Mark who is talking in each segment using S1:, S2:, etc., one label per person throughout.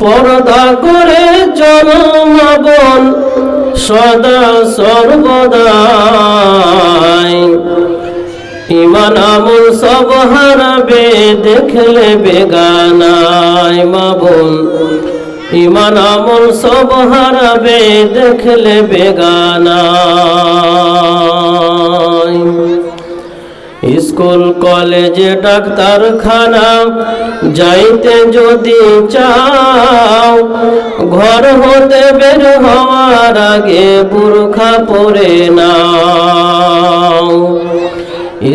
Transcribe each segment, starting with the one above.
S1: পর্দা করে চলো মা বোন সদা সর্বদাই, ঈমান আমল সব হারাবে দেখলে বেগানায়। মা বোন ঈমান আমল সব হারাবে দেখলে বেগানায়। স্কুল কলেজে ডাক্তারখানা যাইতে যদি চাও, ঘর হতে বের হওয়ার আগে বুরখা পরে নাও।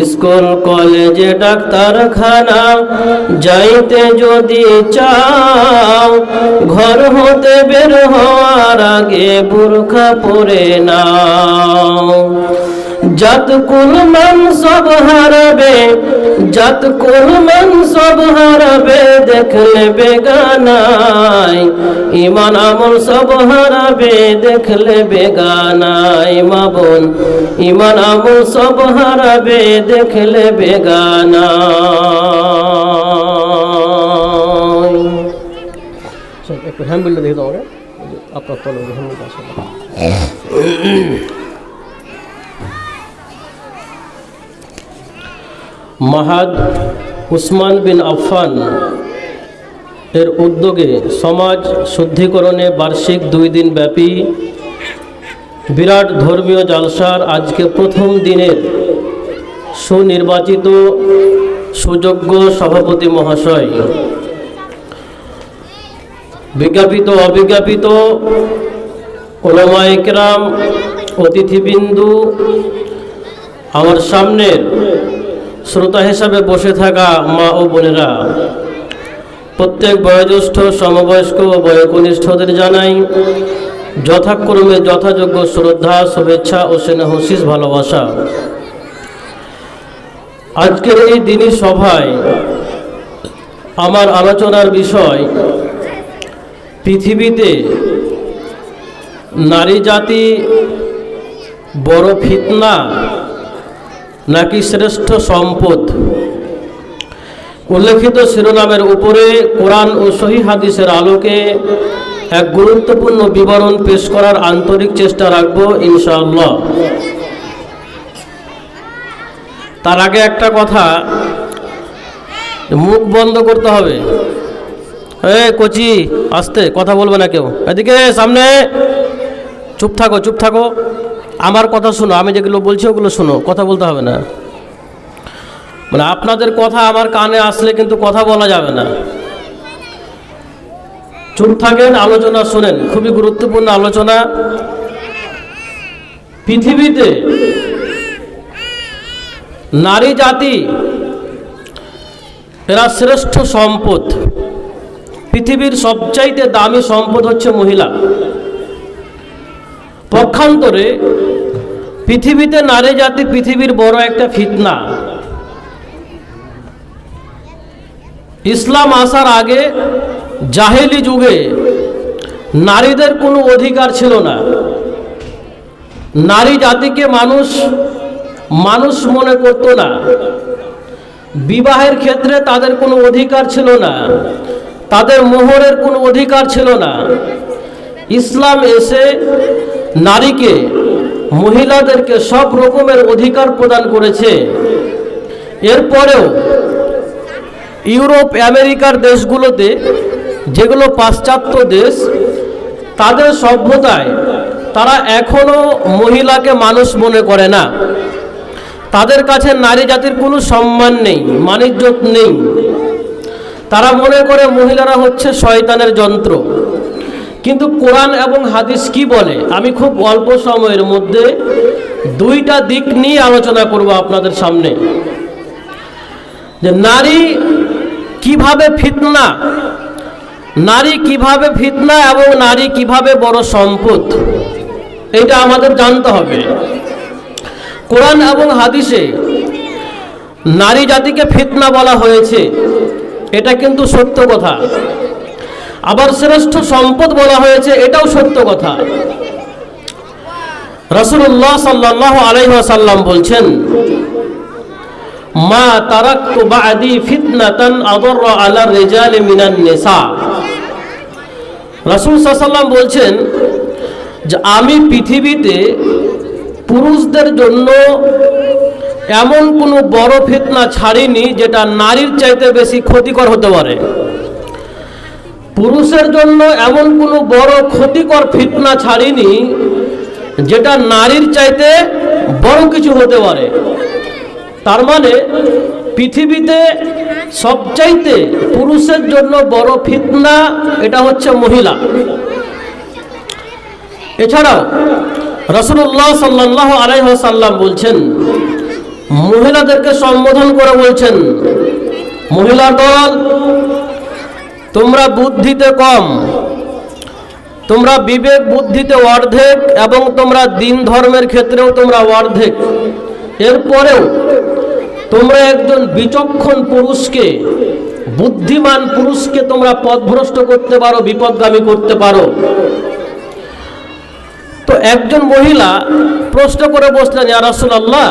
S1: স্কুল কলেজে ডাক্তারখানা যাইতে যদি চাও, ঘর হতে বের হওয়ার আগে বুরখা পরে নাও। জাত কুল মান সব হারাবে, জাত কুল মান সব হারাবে দেখলে বেগানায়, ঈমান আমল সব হারাবে দেখলে বেগানায়। মা বোন ঈমান আমল সব হারাবে দেখলে বেগানায়। একটু হ্যান্ডবিলটা দেখে দাও আপনার তলে হ্যান্ডবিলটা আসলে। মাহাদ উসমান বিন আফফান এর উদ্যোগে সমাজ শুদ্ধিকরণে বার্ষিক 2 দিন ব্যাপী বিরাট ধর্মীয় জালসার আজকে প্রথম দিনের সুনির্বাচিত সুযোগ্য সভাপতি মহাশয়, বিজ্ঞাপিত অবিজ্ঞাপিত উলামায়ে কেরাম, অতিথিবিন্দু, আমার সামনের শ্রোতা হিসাবে বসে থাকা মা ও বোনেরা, প্রত্যেক বয়োজ্যেষ্ঠ, সমবয়স্ক ও বয়োকনিষ্ঠদের জানাই যথাক্রমে যথাযোগ্য শ্রদ্ধা, শুভেচ্ছা ও স্নেহশীষ ভালোবাসা। আজকের এই দিনী সভায় আমার আলোচনার বিষয় পৃথিবীতে নারী জাতি বড় ফিতনা নাকি শ্রেষ্ঠ সম্পদ। উল্লেখিত শিরোনামের উপরে কোরআন ও সহিহ হাদিসের আলোকে এক গুরুত্বপূর্ণ বিবরণ পেশ করার আন্তরিক চেষ্টা রাখব ইনশাআল্লাহ। তার আগে একটা কথা, মুখ বন্ধ করতে হবে। কচি আস্তে কথা বলবে না কেউ, এদিকে সামনে, চুপ থাকো চুপ থাকো, আমার কথা শোনো, আমি যেগুলো বলছি ওগুলো শোনো, কথা বলতে হবে না। মানে আপনাদের কথা আমার কানে আসলে কিন্তু কথা বলা যাবে না। চুপ থাকেন, আলোচনা শোনেন, খুবই গুরুত্বপূর্ণ আলোচনা। পৃথিবীতে নারী জাতি এরা শ্রেষ্ঠ সম্পদ। পৃথিবীর সবচাইতে দামি সম্পদ হচ্ছে মহিলা। পক্ষান্তরে পৃথিবীতে নারী জাতি পৃথিবীর বড় একটা ফিতনা। ইসলাম আসার আগে জাহেলি যুগে নারীদের কোনো অধিকার ছিল না। নারী জাতিকে মানুষ মনে করত না। বিবাহের ক্ষেত্রে তাদের কোনো অধিকার ছিল না, তাদের মোহরের কোনো অধিকার ছিল না। ইসলাম এসে নারীকে, মহিলাদেরকে সব রকমের অধিকার প্রদান করেছে। এরপরেও ইউরোপ আমেরিকার দেশগুলোতে, যেগুলো পাশ্চাত্য দেশ, তাদের সভ্যতায় তারা এখনো মহিলাকে মানুষ মনে করে না। তাদের কাছে নারী জাতির কোনো সম্মান নেই, মানিজ্যত নেই। তারা মনে করে মহিলারা হচ্ছে শয়তানের যন্ত্র। কিন্তু কোরআন এবং হাদিস কি বলে, আমি খুব অল্প সময়ের মধ্যে 2টা দিক নিয়ে আলোচনা করব আপনাদের সামনে। যে নারী কিভাবে ফিতনা, নারী কিভাবে ফিতনা এবং নারী কিভাবে বড় সম্পদ, এটা আমাদের জানতে হবে। কোরআন এবং হাদিসে নারী জাতিকে ফিতনা বলা হয়েছে, এটা কিন্তু সত্য কথা। আবার শ্রেষ্ঠ সম্পদ বলা হয়েছে, এটাও সত্য কথা। রাসূলুল্লাহ সাল্লাল্লাহু আলাইহি ওয়াসাল্লাম বলছেন, মা তারাকতু বাদি ফিতনাতান আদর আলা রিজালি মিনান নিসা। রাসূল সাল্লাল্লাহু আলাইহি ওয়াসাল্লাম বলছেন যে আমি পৃথিবীতে পুরুষদের জন্য এমন কোনো বড় ফিতনা ছাড়িনি যেটা নারীর চাইতে বেশি ক্ষতিকর হতে পারে। পুরুষের জন্য এমন কোনো বড় ক্ষতিকর ফিতনা ছাড়িনি যেটা নারীর চাইতে বড় কিছু হতে পারে। তার মানে পৃথিবীতে সবচাইতে পুরুষের জন্য বড় ফিতনা এটা হচ্ছে মহিলা। এছাড়াও রাসূলুল্লাহ সাল্লাল্লাহু আলাইহি ওয়াসাল্লাম বলছেন, মহিলাদেরকে সম্বোধন করে বলছেন, মহিলা দল তোমরা বুদ্ধিতে কম, তোমরা বিবেক বুদ্ধিতে অর্ধেক এবং তোমরা দিন ধর্মের ক্ষেত্রেও তোমরা অর্ধেক। এরপরেও তোমরা একজন বিচক্ষণ পুরুষকে, বুদ্ধিমান পুরুষকে তোমরা পথভ্রষ্ট করতে পারো, বিপদগামী করতে পারো। তো একজন মহিলা প্রশ্ন করে বসলেন, ইয়া রাসূলুল্লাহ,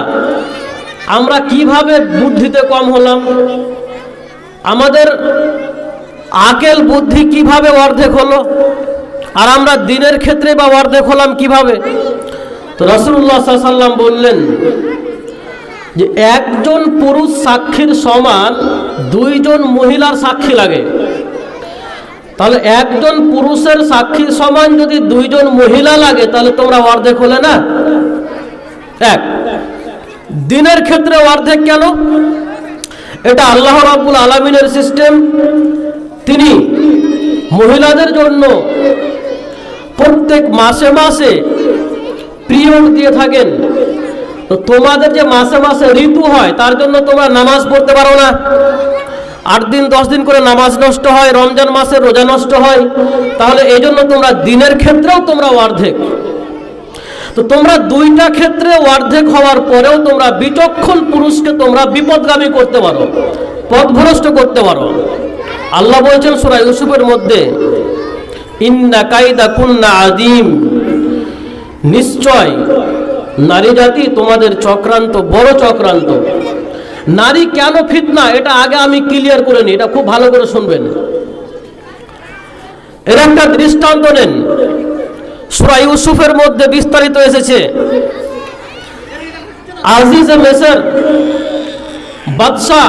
S1: আমরা কিভাবে বুদ্ধিতে কম হলাম? আমাদের আকেল বুদ্ধি কিভাবে অর্ধেক হলো, আর আমরা দিনের ক্ষেত্রে বা অর্ধেক হলাম কিভাবে? তো রাসূলুল্লাহ সাল্লাল্লাহু আলাইহি ওয়াসাল্লাম বললেন যে একজন পুরুষ সাক্ষীর সমান দুইজন মহিলার সাক্ষী লাগে। তাহলে একজন পুরুষের সাক্ষীর সমান যদি দুইজন মহিলা লাগে তাহলে তোমরা অর্ধেক হলে না। এক, দিনের ক্ষেত্রে অর্ধেক কেন? এটা আল্লাহ রাব্বুল আলামিনের সিস্টেম। তিনি মহিলাদের জন্য প্রত্যেক মাসে মাসে পিরিয়ড দিয়ে থাকেন। তো তোমাদের যে মাসে মাসে ঋতু হয় তার জন্য তোমরা নামাজ পড়তে পারো না, 8 দিন 10 দিন করে নামাজ নষ্ট হয়, রমজান মাসে রোজা নষ্ট হয়। তাহলে এই জন্য তোমরা দিনের ক্ষেত্রেও তোমরা অর্ধেক। তো তোমরা দুইটা ক্ষেত্রে অর্ধেক হওয়ার পরেও তোমরা বিচক্ষণ পুরুষকে তোমরা বিপদগামী করতে পারো, পথভ্রষ্ট করতে পারো। আল্লাহ বলছেন সূরা ইউসুফের মধ্যে, ইন্না কাইদা কুন্না আযীম, নিশ্চয় নারী জাতি তোমাদের চক্রান্ত বড় চক্রান্ত। নারী কেন ফিতনা এটা আগে আমি ক্লিয়ার করে নিই, এটা খুব ভালো করে শুনবেন। এর একটা দৃষ্টান্ত নেন, সূরা ইউসুফের মধ্যে বিস্তারিত এসেছে। আজিজে মিসর বাদশা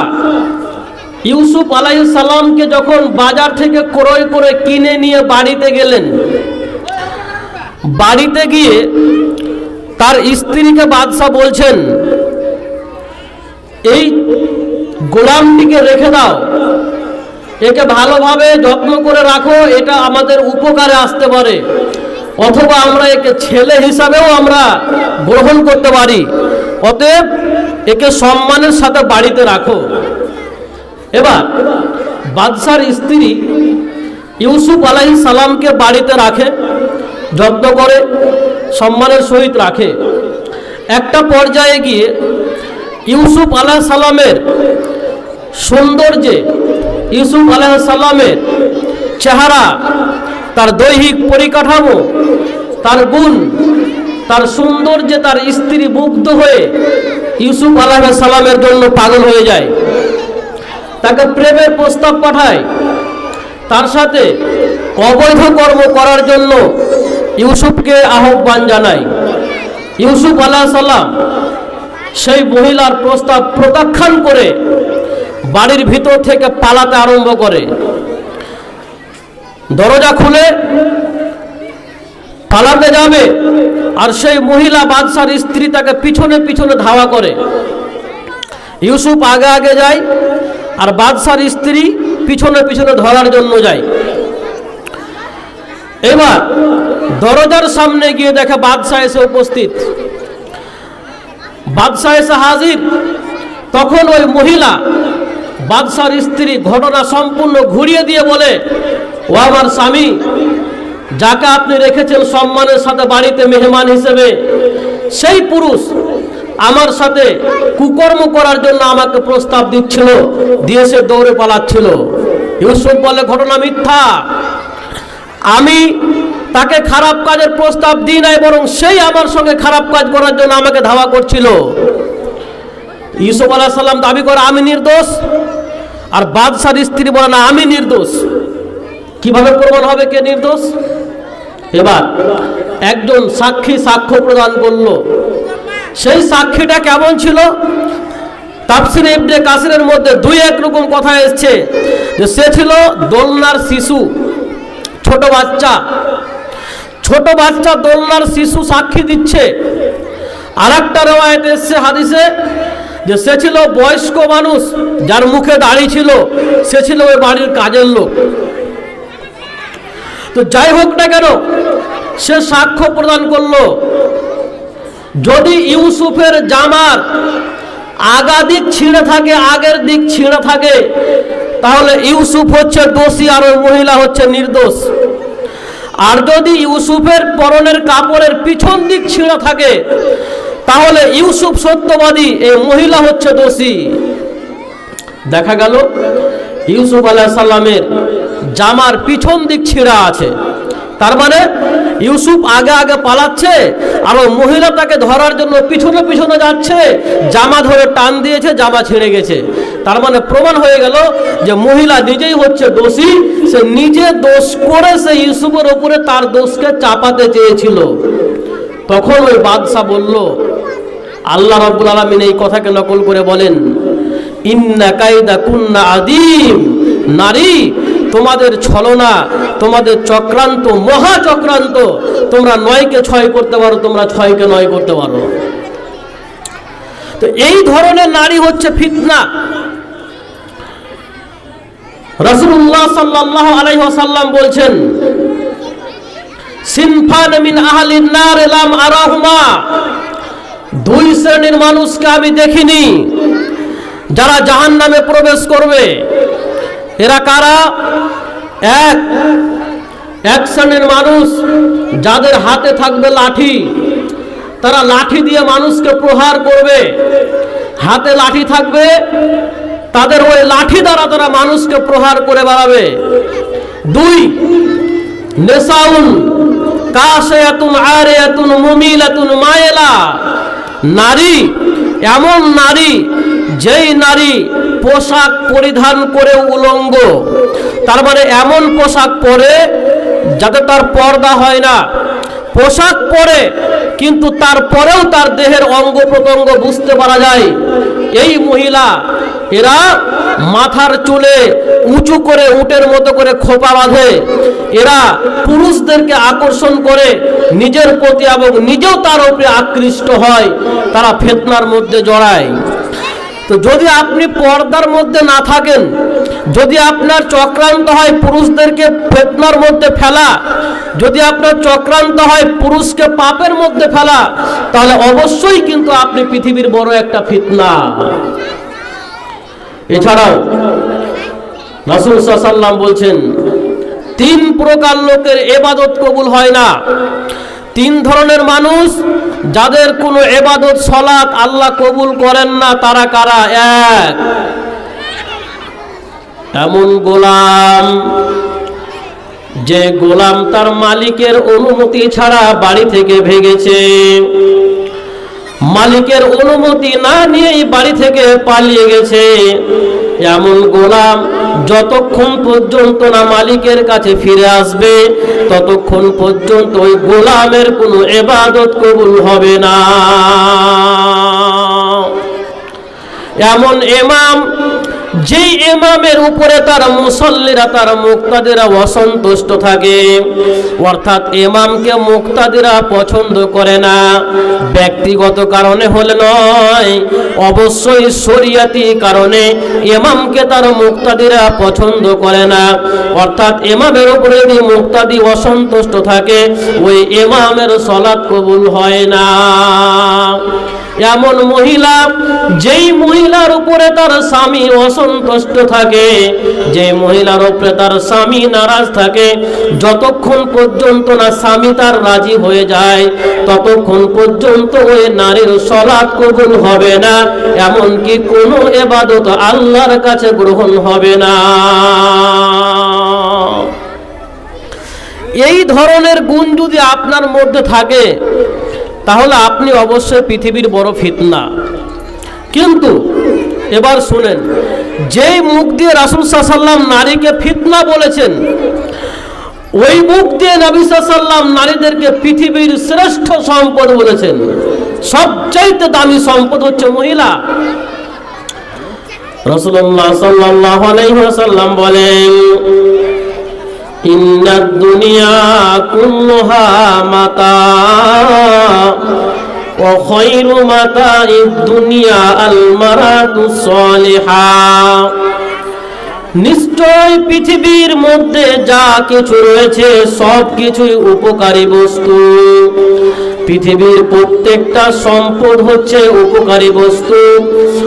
S1: ইউসুফ আলাইহিস সালামকে যখন বাজার থেকে ক্রয় করে কিনে নিয়ে বাড়িতে গেলেন, বাড়িতে গিয়ে তার স্ত্রীকে বাদশা বলছেন, এই গোলামটিকে রেখে দাও, একে ভালোভাবে যত্ন করে রাখো, এটা আমাদের উপকারে আসতে পারে, অথবা আমরা একে ছেলে হিসাবেও আমরা গ্রহণ করতে পারি, অতএব একে সম্মানের সাথে বাড়িতে রাখো। এবার বাদশার স্ত্রী ইউসুফ আলাইহিস সালামকে বাড়িতে রাখে, যত্ন করে, সম্মানের সহিত রাখে। একটা পর্যায়ে গিয়ে ইউসুফ আলাইহিস সালামের সৌন্দর্যে, ইউসুফ আলাইহিস সালামের চেহারা, তার দৈহিক পরিকাঠামো, তার গুণ, তার সৌন্দর্যে তার স্ত্রী মুগ্ধ হয়ে ইউসুফ আলাইহিস সালামের জন্য পাগল হয়ে যায়। তাকে প্রেমের প্রস্তাব পাঠায়, তার সাথে অবৈধ কর্ম করার জন্য ইউসুফকে আহ্বান জানায়। ইউসুফ আলাইহিস সালাম সেই মহিলার প্রস্তাব প্রত্যাখ্যান করে বাড়ির ভিতর থেকে পালাতে আরম্ভ করে। দরজা খুলে পালাতে যাবে, আর সেই মহিলা বাদশার স্ত্রী তাকে পিছনে পিছনে ধাওয়া করে। ইউসুফ আগে আগে যায়, আর বাদশার স্ত্রী পিছনে পিছনে ধরার জন্য যায়। এবার দরজার সামনে গিয়ে দেখে বাদশা এসে উপস্থিত, বাদশা এসে হাজির। তখন ওই মহিলা বাদশার স্ত্রী ঘটনা সম্পূর্ণ ঘুরিয়ে দিয়ে বলে, ও আমার স্বামী, যাকে আপনি রেখেছেন সম্মানের সাথে বাড়িতে মেহমান হিসেবে, সেই পুরুষ আমার সাথে কুকর্ম করার জন্য আমাকে প্রস্তাব দিচ্ছিল, দিয়ে সে দৌড়ে পালাচ্ছিল। ইউসুফ বলে, ঘটনা মিথ্যা, আমি তাকে খারাপ কাজের প্রস্তাব দিই নাই, বরং সেই আমার সঙ্গে খারাপ কাজ করার জন্য আমাকে ধাওয়া করছিল। ইউসুফ আলাইহিস সালাম দাবি করে আমি নির্দোষ, আর বাদশার স্ত্রী বলে না আমি নির্দোষ। কিভাবে প্রমাণ হবে কে নির্দোষ? এবার একজন সাক্ষী সাক্ষ্য প্রদান করলো। সেই সাক্ষীটা কেমন ছিল? তাফসিরে ইবনে কাসিরের মধ্যে দুই এক রকম কথা এসছে, যে সে ছিল দোলনার শিশু, ছোট বাচ্চা দোলনার শিশু সাক্ষী দিচ্ছে। আর একটা রওয়ায়েত এসছে হাদিসে যে সে ছিল বয়স্ক মানুষ, যার মুখে দাড়ি ছিল, সে ছিল ওই বাড়ির কাজের লোক। তো যাই হোক না কেন, সে সাক্ষ্য প্রদান করলো। যদি ইউসুফের জামার আগা দিক ছিঁড়ে থাকে, আগের দিক ছিঁড়ে থাকে, তাহলে ইউসুফ হচ্ছে দোষী আর ওই মহিলা হচ্ছে নির্দোষ। আর যদি ইউসুফের পরনের কাপড়ের পিছন দিক ছিঁড়ে থাকে, তাহলে ইউসুফ সত্যবাদী, এই মহিলা হচ্ছে দোষী। দেখা গেল ইউসুফ আলাইহিস সালামের জামার পিছন দিক ছিঁড়া আছে, তার মানে ইউসুফ আগে আগে পালাচ্ছে আর ওই মহিলা তাকে ধরার জন্য পিছনে পিছনে যাচ্ছে, জামা ধরে টান দিয়েছে, জামা ছিঁড়ে গেছে। তার মানে প্রমাণ হয়ে গেল যে মহিলা নিজেই হচ্ছে দোষী, সে নিজে দোষ করে সে ইউসুফের উপরে তার দোষকে চাপাতে চেয়েছিল। তখন ওই বাদশা বলল, আল্লাহ রাব্বুল আলামিন এই কথাকে নকল করে বলেন, ইন্না কাইদা কুন্না আদিম, নারী তোমাদের ছলনা, তোমাদের চক্রান্ত মহা চক্রান্ত, তোমরা 9কে 6 করতে পারো, তোমরা 6কে 9 করতে পারো। তো এই ধরনের নারী হচ্ছে ফিতনা। রাসূলুল্লাহ সাল্লাল্লাহু আলাইহি ওয়াসাল্লাম বলছেন, সিনফান মিন আহলিন নার লাম আরাহুমা, দুই শ্রেণীর মানুষকে আমি দেখিনি যারা জাহান্নামে প্রবেশ করবে। এরা কারা? এক শ্রেণীর মানুষ যাদের হাতে থাকবে লাঠি, তারা লাঠি দিয়ে মানুষকে প্রহার করবে, হাতে লাঠি থাকবে, তাদের ওই লাঠি দ্বারা তারা মানুষকে প্রহার করে বেড়াবে। 2 নেসাউন কাশিয়াতুন আরিয়াতুন মুমিলাতুন মাইলা, নারী, এমন নারী যেই নারী পোশাক পরিধান করে উলঙ্গ, তার মানে এমন পোশাক পরে যাতে তার পর্দা হয় না, পোশাক পরে কিন্তু তারপরেও তার দেহের অঙ্গ প্রত্যঙ্গ বুঝতে পারা যায়। এই মহিলা, এরা মাথার চুলে উঁচু করে উটের মতো করে খোপা বাঁধে, এরা পুরুষদেরকে আকর্ষণ করে নিজের প্রতি এবং নিজেও তার উপরে আকৃষ্ট হয়, তারা ফিতনার মধ্যে জড়ায়। তো যদি আপনি পর্দার মধ্যে না থাকেন, যদি আপনার চক্রান্ত হয় পুরুষদেরকে ফিতনার মধ্যে ফেলা, যদি আপনার চক্রান্ত হয় পুরুষকে পাপের মধ্যে ফেলা, তাহলে অবশ্যই কিন্তু আপনি পৃথিবীর বড় একটা ফিতনা। এছাড়াও রাসূল সাল্লাল্লাহু আলাইহি ওয়াসাল্লাম বলছেন, 3 প্রকার লোকের ইবাদত কবুল হয় না। 3 ধরনের মানুষ যাদের কোনো ইবাদত সালাত আল্লাহ কবুল করেন না, তারা কারা? 1, এমন গোলাম যে গোলাম তার মালিকের অনুমতি ছাড়া বাড়ি থেকে ভেগেছে, মালিকের অনুমতি না নিয়েই বাড়ি থেকে পালিয়ে গেছে। এমন গোলাম যতক্ষণ পর্যন্ত না মালিকের কাছে ফিরে আসবে, ততক্ষণ পর্যন্ত ওই গোলামের কোনো ইবাদত কবুল হবে না। এমন ইমাম, যেই ইমামের উপরে তার মুসল্লিরা, তার মুক্তাদিরা অসন্তুষ্ট থাকে, অর্থাৎ ইমামকে মুক্তাদিরা পছন্দ করে না, ব্যক্তিগত কারণে হলে নয়, অবশ্যই শরিয়াতি কারণে ইমামকে তার মুক্তাদিরা পছন্দ করে না। অর্থাৎ ইমামের উপরে যদি মুক্তাদি অসন্তুষ্ট থাকে, ওই ইমামের সালাত কবুল হয় না। এমন মহিলা, যেই মহিলার উপরে তার স্বামী অসন্তুষ্ট থাকে, যে মহিলার উপরে তার স্বামী নারাজ থাকে, যতক্ষণ পর্যন্ত না স্বামী তার রাজি হয়ে যায়, ততক্ষণ পর্যন্ত ওই নারীর সালাত কবুল হবে না, এমনকি কোনো ইবাদত আল্লাহর কাছে গ্রহণ হবে না। এই ধরনের গুণ যদি আপনার মধ্যে থাকে, তাহলে আপনি অবশ্যই পৃথিবীর বড় ফিতনা। কিন্তু এবার শুনেন, যেই মুখ দিয়ে রাসূল সাল্লাল্লাহু আলাইহি ওয়াসাল্লাম নারীকে ফিতনা বলেছেন, ওই মুখ দিয়ে নবী সাল্লাল্লাহু আলাইহি ওয়াসাল্লাম নারীদেরকে পৃথিবীর শ্রেষ্ঠ সম্পদ বলেছেন। সবচাইতে দামি সম্পদ হচ্ছে মহিলা। রাসূলুল্লাহ সাল্লাল্লাহু আলাইহি ওয়াসাল্লাম বলেন, ইন্নাদ দুনিয়া কুল্লুহা মাতা ওয়া খায়রু মাতা'id দুনিয়া আল মারাতুস সালিহা। নিশ্চয় পৃথিবীর মধ্যে যা কিছু রয়েছে সব কিছুই উপকারী বস্তু। পৃথিবীর প্রত্যেকটা সম্পদ হচ্ছে উপকারী বস্তু।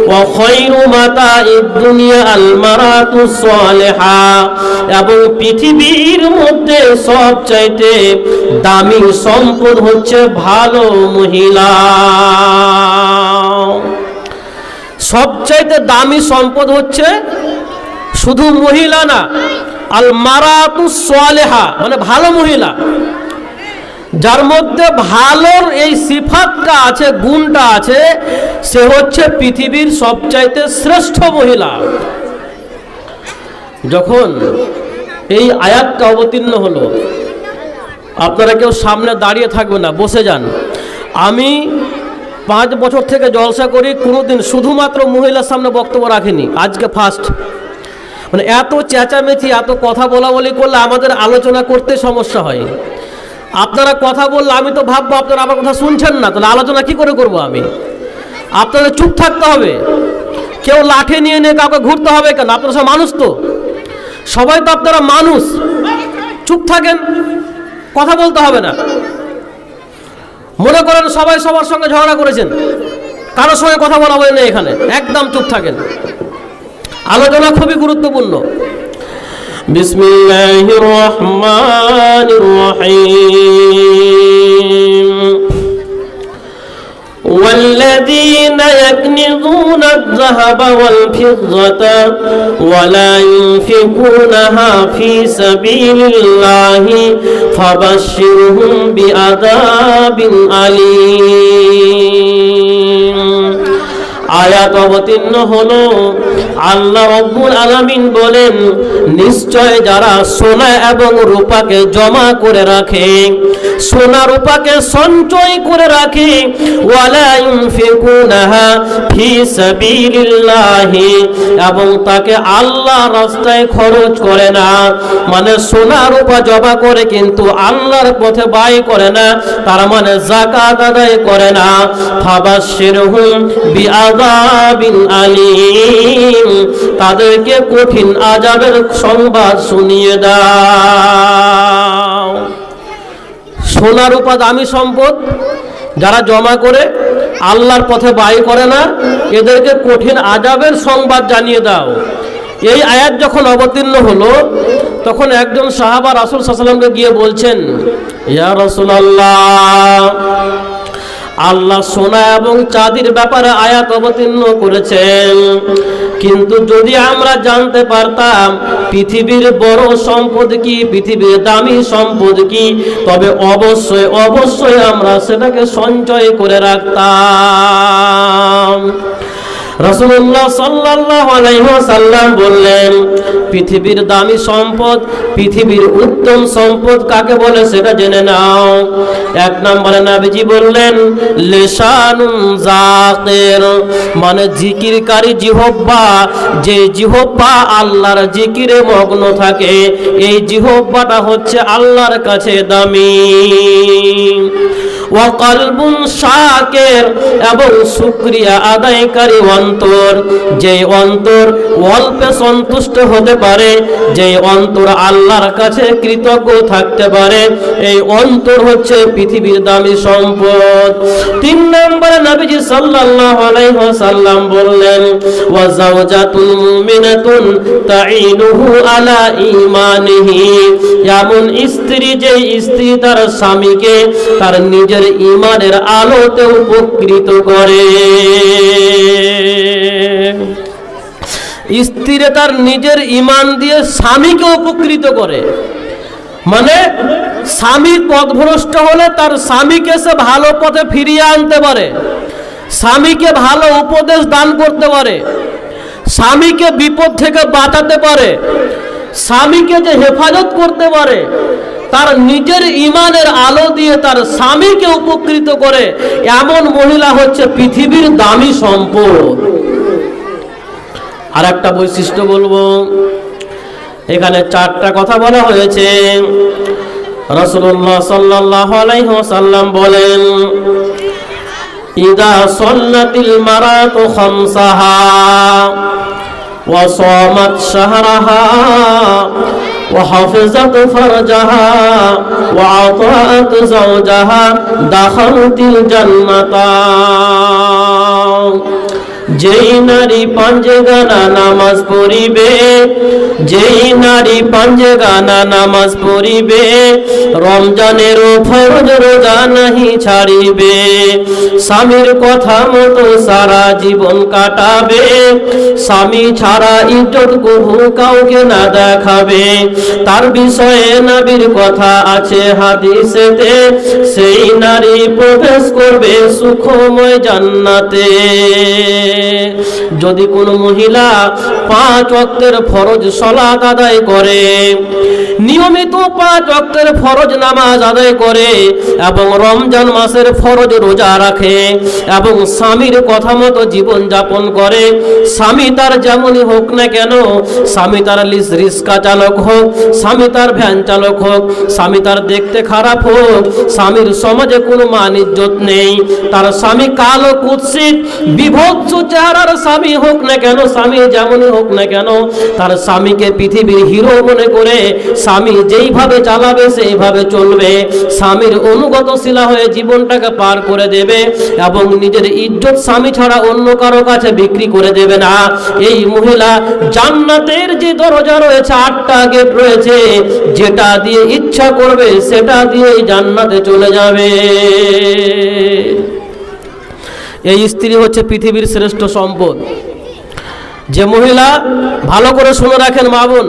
S1: ওয়া খায়রু মাতা'id দুনিয়া আল মারাতুস সালিহা, এবং পৃথিবীর মধ্যে সবচাইতে দামি সম্পদ হচ্ছে ভালো মহিলা। সবচাইতে দামি সম্পদ হচ্ছে শুধু মহিলা না, আল মারাতুস সালিহা মানে ভালো মহিলা। যার মধ্যে ভালোর এই সিফাতটা আছে, গুণটা আছে, সে হচ্ছে পৃথিবীর সবচাইতে শ্রেষ্ঠ মহিলা। যখন এই আয়াতটা অবতীর্ণ হলো, আপনারা কেউ সামনে দাঁড়িয়ে থাকবে না, বসে যান। আমি 5 বছর থেকে জলসা করি, কোনোদিন শুধুমাত্র মহিলার সামনে বক্তব্য রাখিনি, আজকে ফার্স্ট। মানে এত চেঁচামেচি, এত কথা বলাবলি করলে আমাদের আলোচনা করতে সমস্যা হয়। আপনারা কথা বললে আমি তো ভাববো আপনারা আমার কথা শুনছেন না, তাহলে আলোচনা কি করে করব আমি? আপনাদের চুপ থাকতে হবে। কেউ লাঠি নিয়ে নিয়ে কাউকে ঘুরতে হবে কেন? আপনারা সব মানুষ তো, সবাই তো আপনারা মানুষ। চুপ থাকেন, কথা বলতে হবে না। মনে করেন সবাই সবার সঙ্গে ঝগড়া করেছেন, কারোর সঙ্গে কথা বলা হয় না এখানে, একদম চুপ থাকেন। আলোচনা খুবই গুরুত্বপূর্ণ। বিসমিল্লাহির রহমানির রহিম। والذين يكنزون الذهب والفضة ولا ينفقونها في سبيل الله فبشرهم بعذاب أليم। আয়াত অবতীর্ণ হলো, আল্লাহ রাব্বুল আলামিন বলেন, নিশ্চয় যারা সোনা এবং রূপাকে জমা করে রাখে, সোনা রূপাকে সঞ্চয় করে রাখে, ওয়ালা ইউনফিকুনাহা ফি সাবিলিল্লাহি, এবং তাকে আল্লাহর রাস্তায় খরচ করে না, মানে সোনা রূপা জমা করে কিন্তু আল্লাহর পথে ব্যয় করে না, তার মানে যাকাত আদায় করে না, ফাবাশশিরহুম বিআযাবিন আলীম, তাদেরকে কঠিন আযাবের সংবাদ শুনিয়ে দাও। সোনা রূপা দামি সম্পদ, যারা জমা করে আল্লাহর পথে ব্যয় করে না, এদেরকে কঠিন আযাবের সংবাদ জানিয়ে দাও। এই আয়াত যখন অবতীর্ণ হলো, তখন একজন সাহাবা রাসূল সাল্লাল্লাহু আলাইহি ওয়াসাল্লামকে গিয়ে বলছেন, ইয়া রাসূলুল্লাহ, আল্লাহ সোনা এবং চাঁদির ব্যাপারে আয়াত অবতীর্ণ করেছেন, কিন্তু যদি আমরা জানতে পারতাম পৃথিবীর বড় সম্পদ কি, পৃথিবীর দামি সম্পদ কি, তবে অবশ্যই অবশ্যই আমরা সেটাকে সঞ্চয় করে রাখতাম। রাসূলুল্লাহ সাল্লাল্লাহু আলাইহি ওয়াসাল্লাম বললেন, পৃথিবীর দামি সম্পদ, পৃথিবীর উত্তম সম্পদ কাকে বলে সেটা জেনে নাও। 1 নম্বরে নবীজি বললেন, লিসানুন যাকির, মানে জিকিরকারী জিহ্বা, যে জিহ্বা আল্লাহর জিকিরে মগ্ন থাকে, এই জিহ্বাটা হচ্ছে আল্লাহর কাছে দামি। ওয়া কলবুন শাকির, এবং শুকরিয়া আদায়কারী অন্তর, যে অন্তর অল্পে সন্তুষ্ট হতে পারে, যে অন্তর আল্লাহর কাছে কৃতজ্ঞ থাকতে পারে, এই অন্তর হচ্ছে পৃথিবীর দামি সম্পদ। 3 নম্বরে নবীজি সাল্লাল্লাহু আলাইহি ওয়াসাল্লাম বললেন, ওয়া যাওজাতুল মুমিনাতুন তাঈনুহু আলা ঈমানিহি, এমন স্ত্রী, যে স্ত্রী তার স্বামীকে তার নিজের ঈমানের আলোতে উপকৃত করে। স্ত্রী তার নিজের ঈমান দিয়ে স্বামীকে উপকৃত করে, মানে স্বামী পথভ্রষ্ট হলে তার স্বামীকে সে ভালো পথে ফিরিয়ে আনতে পারে, স্বামীকে ভালো উপদেশ দান করতে পারে, স্বামীকে বিপদ থেকে বাঁচাতে পারে, স্বামীকে যে হেফাজত করতে পারে, তার নিজের ঈমানের আলো দিয়ে তার স্বামীকে উপকৃত করে, এমন মহিলা হচ্ছে পৃথিবীর দামি সম্পদ। আর একটা বৈশিষ্ট্য বলবো, এখানে 4টা কথা বলা হয়েছে। রাসূলুল্লাহ সাল্লাল্লাহু আলাইহি ওয়াসাল্লাম বলেন, ইদা সাল্লাতিল মারাতু খামসাহা ওয়া সামাত শাহরাহা ওয়া হাফিজাত ফারজাহা ওয়া আতাআত যাওজাহা দাখালাতিল জান্নাতা। যেই নারী পাঁচগানা নামাজ পড়িবে, যেই নারী পাঁচগানা নামাজ পড়িবে, রমজানের ফরজ রোজা নাহি ছাড়িবে, স্বামীর কথা মতো সারা জীবন কাটাবে, স্বামী ছাড়া ইজ্জত কবু কাউকে না দেখাবে, তার বিষয়ে নবীর কথা আছে হাদিসেতে, সেই নারী প্রবেশ করবে সুখময় জান্নাতে। যদি কোনো মহিলা 5 ওয়াক্তের ফরজ সালাত আদায় করে, নিয়মিত 5 ওয়াক্তের ফরজ নামাজ আদায় করে এবং রমজান মাসের ফরজ রোজা রাখে এবং স্বামীর কথা মতো জীবন যাপন করে, স্বামী তার যেমনই হোক না কেন, স্বামী তার রিক্সা চালক হোক, স্বামী তার ভ্যান চালক হোক, স্বামী তার দেখতে খারাপ হোক, স্বামীর সমাজে কোনো মান ইজ্জত নেই, তার স্বামী কালো কুৎসিত বিভৎস চেহারার স্বামী হোক না কেন, স্বামী যেমনই হোক না কেন, তার স্বামীকে পৃথিবীর হিরো মনে করে স্বামী যেইভাবে চালাবে সেইভাবে চলবে, স্বামীর অনুগতশীলা হয়ে জীবনটাকে পার করে দেবে এবং নিজের ইজ্জত স্বামী ছাড়া অন্য কারো কাছে বিক্রি করে দেবে না। এই মহিলা জান্নাতের যে দরজা রয়েছে, 8টা গেট রয়েছে, যেটা দিয়ে ইচ্ছা করবে সেটা দিয়েই জান্নাতে চলে যাবে। এই স্ত্রী হচ্ছে পৃথিবীর শ্রেষ্ঠ সম্পদ। যে মহিলা, ভালো করে শুনে রাখেন মা বোন,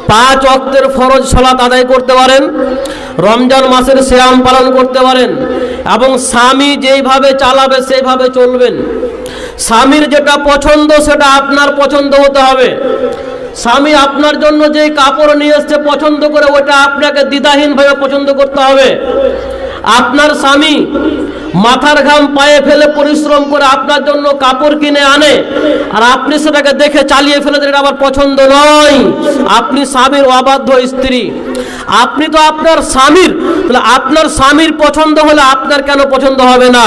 S1: 5 ওয়াক্তের ফরজ সালাত আদায় করতে পারেন, রমজান মাসের সিয়াম পালন করতে পারেন এবং স্বামী যেইভাবে চালাবে সেইভাবে চলবেন, স্বামীর যেটা পছন্দ সেটা আপনার পছন্দ হতে হবে। স্বামী আপনার জন্য যেই কাপড় নিয়ে এসছে পছন্দ করে, ওটা আপনাকে দ্বিধাহীনভাবে পছন্দ করতে হবে। আপনার স্বামী মাথার ঘাম পায়ে ফেলে পরিশ্রম করে আপনার জন্য কাপড় কিনে আনে আর আপনি সেটাকে দেখে চালিয়ে ফেলে দেন, এটা আবার পছন্দ নয়। আপনি স্বামীর অবাধ্য স্ত্রী, আপনি তো আপনার স্বামীর, তাহলে আপনার স্বামীর পছন্দ হলে আপনার কেন পছন্দ হবে না?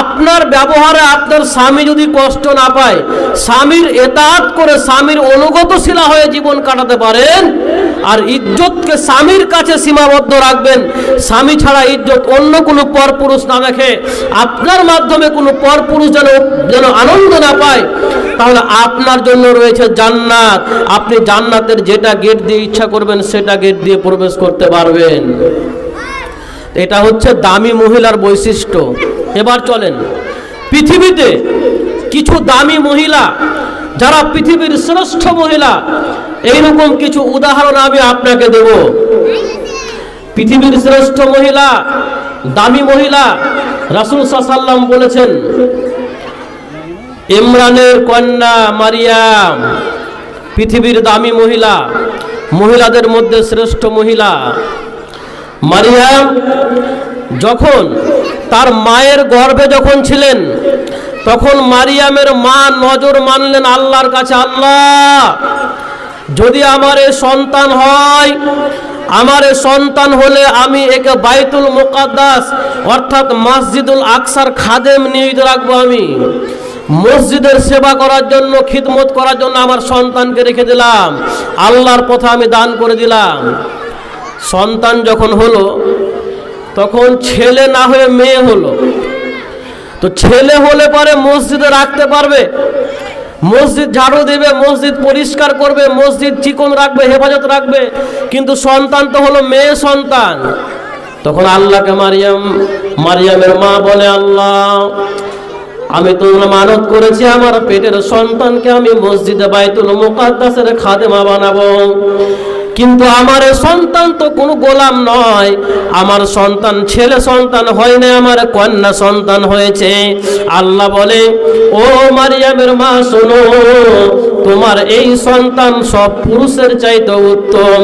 S1: আপনার ব্যবহারে আপনার স্বামী যদি কষ্ট না পায়, স্বামীর এতাত করে স্বামীর অনুগতশীলা হয়ে জীবন কাটাতে পারেন আর ইজ্জতকে স্বামীর কাছে সীমাবদ্ধ রাখবেন, স্বামী ছাড়া ইজ্জত অন্য কোনো পরপুরুষ না দেখে, আপনার মাধ্যমে কোনো পরপুরুষ যেন আনন্দ না পায়, তাহলে আপনার জন্য রয়েছে জান্নাত। আপনি জান্নাতের যেটা গেট দিয়ে ইচ্ছা করবেন সেটা গেট দিয়ে প্রবেশ করতে পারবেন। এটা হচ্ছে দামি মহিলার বৈশিষ্ট্য। এবার চলেন, পৃথিবীতে কিছু দামি মহিলা যারা পৃথিবীর শ্রেষ্ঠ মহিলা, এইরকম কিছু উদাহরণ আমি আপনাকে দেব। পৃথিবীর শ্রেষ্ঠ মহিলা, দামি মহিলা, রাসূল সাল্লাল্লাহু আলাইহি ওয়াসাল্লাম বলেছেন, ইমরানের কন্যা মারিয়াম পৃথিবীর দামি মহিলা, মহিলাদের মধ্যে শ্রেষ্ঠ মহিলা। মারিয়াম যখন তার মায়ের গর্ভে যখন ছিলেন, তখন মারিয়ামের মা নজর মানলেন আল্লাহর কাছে, আল্লাহ যদি আমার এ সন্তান হয়, আমার এ সন্তান হলে আমি একে বাইতুল মুকাদ্দাস অর্থাৎ মসজিদুল আকসার খাদেম নিয়োজিত রাখবো, আমি মসজিদের সেবা করার জন্য, খিদমত করার জন্য আমার সন্তানকে রেখে দিলাম, আল্লাহর পথে আমি দান করে দিলাম। সন্তান যখন হলো, তখন ছেলে না হয়ে মেয়ে হলো। তো ছেলে হলে পরে মসজিদে রাখতে পারবে, মসজিদ ঝাড়ু দেবে, মসজিদ পরিষ্কার করবে, মসজিদ চিকন রাখবে, হেফাজত রাখবে, কিন্তু সন্তান তো হলো মেয়ে সন্তান। তখন আল্লাহকে মারিয়ামের মা বলে, আল্লাহ আমি তো মানত করেছি আমার পেটের সন্তানকে আমি মসজিদে বাইতুল মুকাদ্দাসের খাদেমা বানাবো, কিন্তু আমার সন্তান তো কোনো গোলাম নয়, আমার সন্তান ছেলে সন্তান হয় না, আমার কন্যা সন্তান হয়েছে। আল্লাহ বলে, ও মারিয়ামের মা শোনো, তোমার এই সন্তান সব পুরুষের চাইতে উত্তম,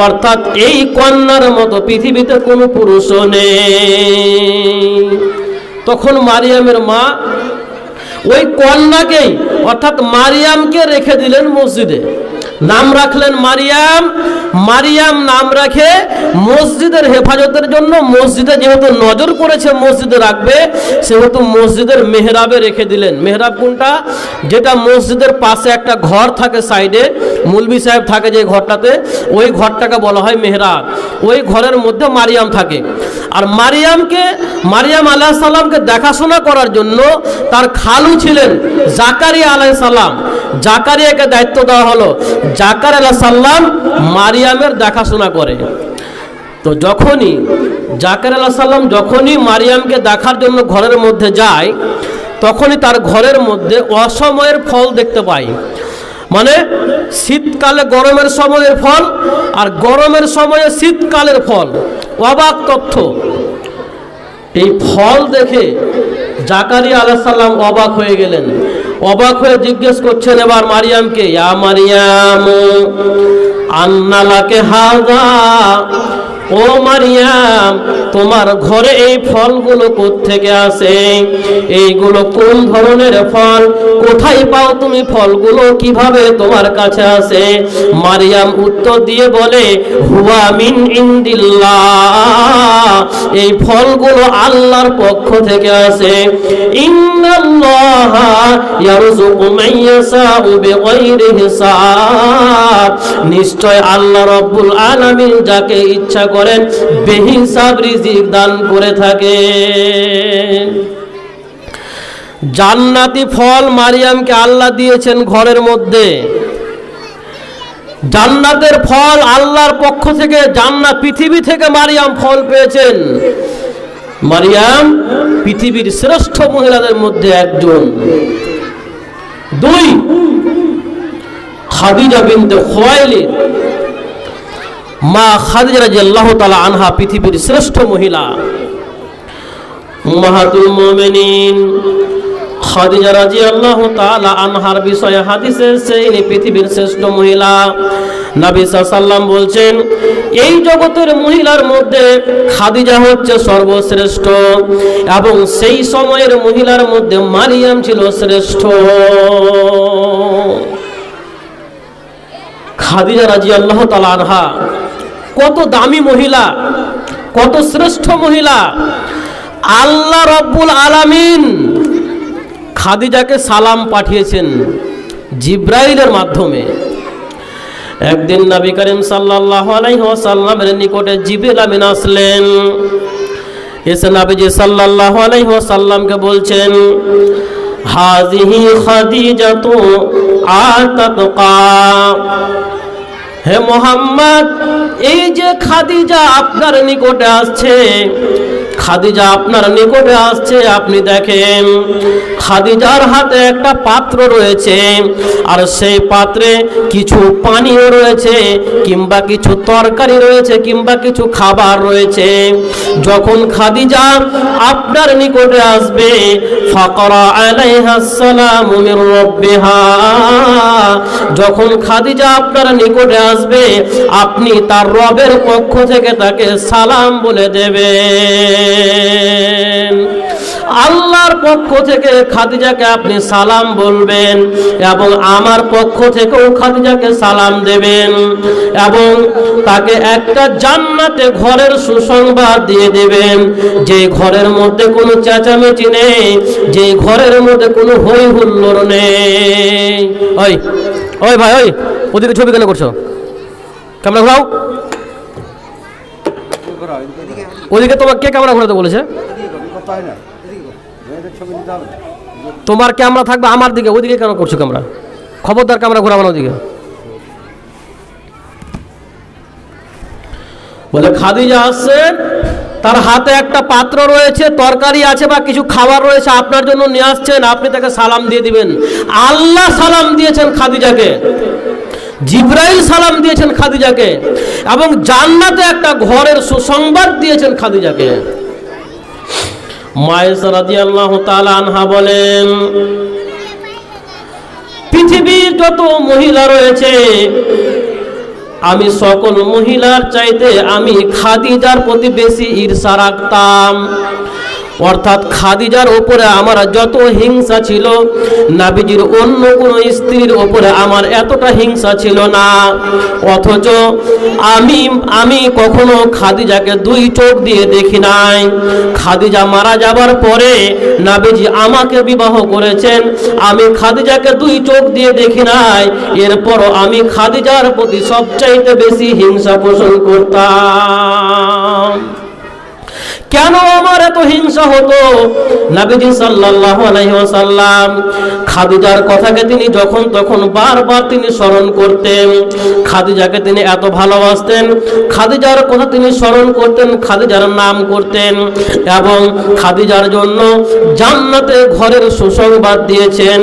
S1: অর্থাৎ এই কন্যার মতো পৃথিবীতে কোনো পুরুষও নেই। তখন মারিয়ামের মা ওই কন্যাকেই অর্থাৎ মারিয়ামকে রেখে দিলেন মসজিদে, নাম রাখলেন মারিয়াম। মারিয়াম নাম রাখে মসজিদের হেফাজতের জন্য, মসজিদে যেহেতু নজর করেছে মসজিদে রাখবে, সেহেতু মসজিদের মেহরাবে রেখে দিলেন। মেহরাব কোনটা? যেটা মসজিদের পাশে একটা ঘর থাকে সাইডে, মুলবি সাহেব থাকে যে ঘরটাতে, ওই ঘরটাকে বলা হয় মেহরাব। ওই ঘরের মধ্যে মারিয়াম থাকে। আর মারিয়াম আলাইহিস সালামকে দেখাশোনা করার জন্য তার খালু ছিলেন জাকারিয়া আলাইহিস সালাম। জাকারিয়াকে দায়িত্ব দেওয়া হলো, জাকারিয়া আলাইহিস সালাম মারিয়ামের দেখাশোনা করে। তো যখনই জাকারিয়া আলাইহিস সালাম যখনই মারিয়ামকে দেখার জন্য ঘরের মধ্যে যায়, তখনই তার ঘরের মধ্যে অসময়ের ফল দেখতে পাই। মানে শীতকালে গরমের সময়ের ফল, আর গরমের সময়ে শীতকালের ফল। অবাক তথ্য। এই ফল দেখে জাকারিয়া আলাইহিস সালাম অবাক হয়ে গেলেন। অবাক হয়ে জিজ্ঞেস করছেন এবার মারিয়ামকে, ইয়া মারিয়াম আন্না লাকে হাযা, ও মারিয়াম তোমার ঘরে এই ফলগুলো কোত্থেকে আসে? এইগুলো কোন ধরনের ফল? কোথায় পাও তুমি ফলগুলো? কিভাবে তোমার কাছে আসে? মারিয়াম উত্তর দিয়ে বলে, হুয়া মিন ইনদিল্লাহ, এই ফলগুলো আল্লাহর পক্ষ থেকে আসে। ইন্নাল্লাহা ইয়ারযুকু মান ইয়াশাউ বিগাইরি হিসাব, নিশ্চয় আল্লাহ রাব্বুল আলামিন যাকে ইচ্ছা করেন বেহিসাব রিজিক দান করে থাকেন। জান্নাতি ফল মারিয়ামকে আল্লাহ দিয়েছেন ঘরের মধ্যে। জান্নাতের ফল আল্লাহর পক্ষ থেকে, জান্নাত পৃথিবী থেকে মারিয়াম ফল পেয়েছেন। মারিয়াম পৃথিবীর শ্রেষ্ঠ মহিলাদের মধ্যে একজন। দুই, খাদিজা বিনতে খুয়াইলিদ, মা খাদিজা রাদিয়াল্লাহু তাআলা আনহা পৃথিবীর শ্রেষ্ঠ মহিলা। উম্মাহাতুল মুমিনিন খাদিজা রাদিয়াল্লাহু তাআলা আনহার বিষয়ে হাদিসে এসেছে ইনি পৃথিবীর শ্রেষ্ঠ মহিলা। নবী সাল্লাল্লাহু আলাইহি ওয়াসাল্লাম বলছেন, এই জগতের মহিলার মধ্যে খাদিজা হচ্ছে সর্বশ্রেষ্ঠ, এবং সেই সময়ের মহিলার মধ্যে মারিয়াম ছিল শ্রেষ্ঠ। খাদিজা রাদিয়াল্লাহু তাআলা আনহা কত দামি মহিলা, কত শ্রেষ্ঠ মহিলা। আল্লাহ রাব্বুল আলামিন খাদিজাকে সালাম পাঠিয়েছেন জিব্রাইলের মাধ্যমে। একদিন নবী করিম সাল্লাল্লাহু আলাইহি ওয়াসাল্লামের নিকটে জিবরিল আমিন আসলেন। এসে নবীজি সাল্লাল্লাহু আলাইহি ওয়াসাল্লামকে বলছেন, হাযিহি খাদিজাতু আতাতকা, হে মুহাম্মদ এই যে খাদিজা আপনার নিকটে আসছে, খাদিজা আপনার নিকটে আসছে, আপনি দেখেন খাদিজার হাতে একটা পাত্র রয়েছে, আর সেই পাত্রে কিছু পানীয় রয়েছে, কিংবা কিছু তরকারি রয়েছে, কিংবা কিছু খাবার রয়েছে। যখন খাদিজা আপনার নিকটে আসবে, ফাকরা আলাইহাস সালামু মির রাব্বিহা, যখন খাদিজা আপনার নিকটে আসবে আপনি তার রবের পক্ষ থেকে তাকে সালাম বলে দেবেন। আল্লাহর পক্ষ থেকে খাদিজাকে আপনি সালাম বলবেন, এবং আমার পক্ষ থেকেও খাদিজাকে সালাম দেবেন, এবং তাকে একটা জান্নাতে ঘরের সুসংবাদ দিয়ে দেবেন, যে ঘরের মধ্যে কোনো চেঁচামেচি নেই, যে ঘরের মধ্যে কোনো হই হুল্লোড় নেই। ওই ওই ভাই, ওই ওদিকে ছবি কেন করছো? ক্যামেরা ঘোরাও। ওদিকে তোমার কে ক্যামেরা ঘোরাতে বলেছে? তোমার ক্যামেরা থাকবে আমার দিকে, ওইদিকে কেন করছো ক্যামেরা? খবরদার ক্যামেরা ঘোরাবো না ওদিকে। বলে খাদিজা আসছে, তার হাতে একটা পাত্র রয়েছে, তরকারি আছে বা কিছু খাবার রয়েছে, আপনার জন্য নিয়ে আসছেন, আপনি তাকে সালাম দিয়ে দিবেন। আল্লাহ সালাম দিয়েছেন খাদিজাকে, জিব্রাইল সালাম দিয়েছেন খাদিজাকে, এবং জান্নাতে একটা ঘরের সুসংবাদ দিয়েছেন খাদিজাকে। মায়েশা রাদিয়াল্লাহু তাআলা আনহা বলেন, পৃথিবীর যত মহিলা রয়েছে আমি সকল মহিলার চাইতে আমি খাদিজার প্রতি বেশি ঈর্ষা রাখতাম। অর্থাৎ খাদিজার উপরে আমার যত হিংসা ছিল, নবীজির অন্য কোনো স্ত্রীর উপরে আমার এতটা হিংসা ছিল না। অথচ আমি কখনো খাদিজাকে দুই চোখ দিয়ে দেখি নাই। খাদিজা মারা যাবার পরে নবীজি আমাকে বিবাহ করেছেন, আমি খাদিজাকে দুই চোখ দিয়ে দেখি নাই। এরপরও আমি খাদিজার প্রতি সবচাইতে বেশি হিংসা পোষণ করতাম। কেন আমার এত হিংসা হতো? নবীজি সাল্লাল্লাহু আলাইহি ওয়াসাল্লাম খাদিজার কথাকে তিনি যখন তখন বারবার তিনি স্মরণ করতেন। খাদিজাকে তিনি এত ভালোবাসতেন, খাদিজার কথা তিনি স্মরণ করতেন, খাদিজার নাম করতেন এবং খাদিজার জন্য জান্নাতে ঘরের সুসংবাদ দিয়েছেন।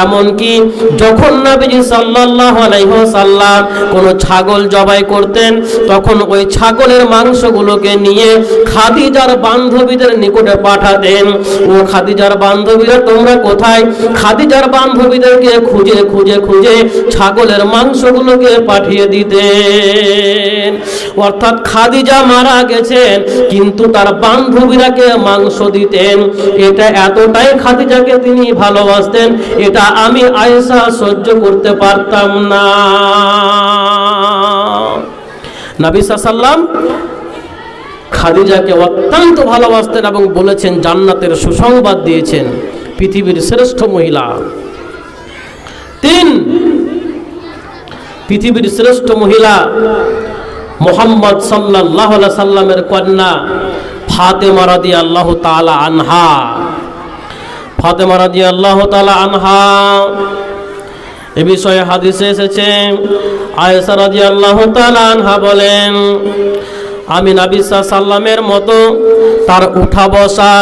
S1: এমনকি যখন নবীজি সাল্লাল্লাহু আলাইহি ওয়াসাল্লাম কোনো ছাগল জবাই করতেন, তখন ওই ছাগলের মাংসগুলোকে নিয়ে খাদিজার বান্ধবীদের নিকটে পাঠাতেন। ও খাদিজার বান্ধবীরা তোমরা কোথায়? খাদিজার বান্ধবীদেরকে খুঁজে খুঁজে খুঁজে ছাগলের মাংসগুলোকে পাঠিয়ে দিতেন। অর্থাৎ খাদিজা মারা গেছেন কিন্তু তার বান্ধবীরাকে মাংস দিতেন। এটা এতটাই খাদিজাকে তিনি ভালোবাসতেন, এটা আমি আয়েশা সহ্য করতে পারতাম না। নবী সাল্লাল্লাহু আলাইহি ওয়াসাল্লাম খাদিজাকে অত্যন্ত ভালোবাসতেন এবং বলেছেন জান্নাতের সুসংবাদ দিয়েছেন, পৃথিবীর শ্রেষ্ঠ মহিলা। 3 পৃথিবীর শ্রেষ্ঠ মহিলা মুহাম্মদ সাল্লাল্লাহু আলাইহি সাল্লামের কন্যা ফাতেমা রাদিয়াল্লাহু তাআলা আনহা। ফাতেমা রাদিয়াল্লাহু তাআলা আনহা এ বিষয়ে হাদিসে এসেছে, আয়েশা রাদিয়াল্লাহু তাআলা আনহা বলেন, আমি নবী সাল্লামের মতো তার উঠা বসা,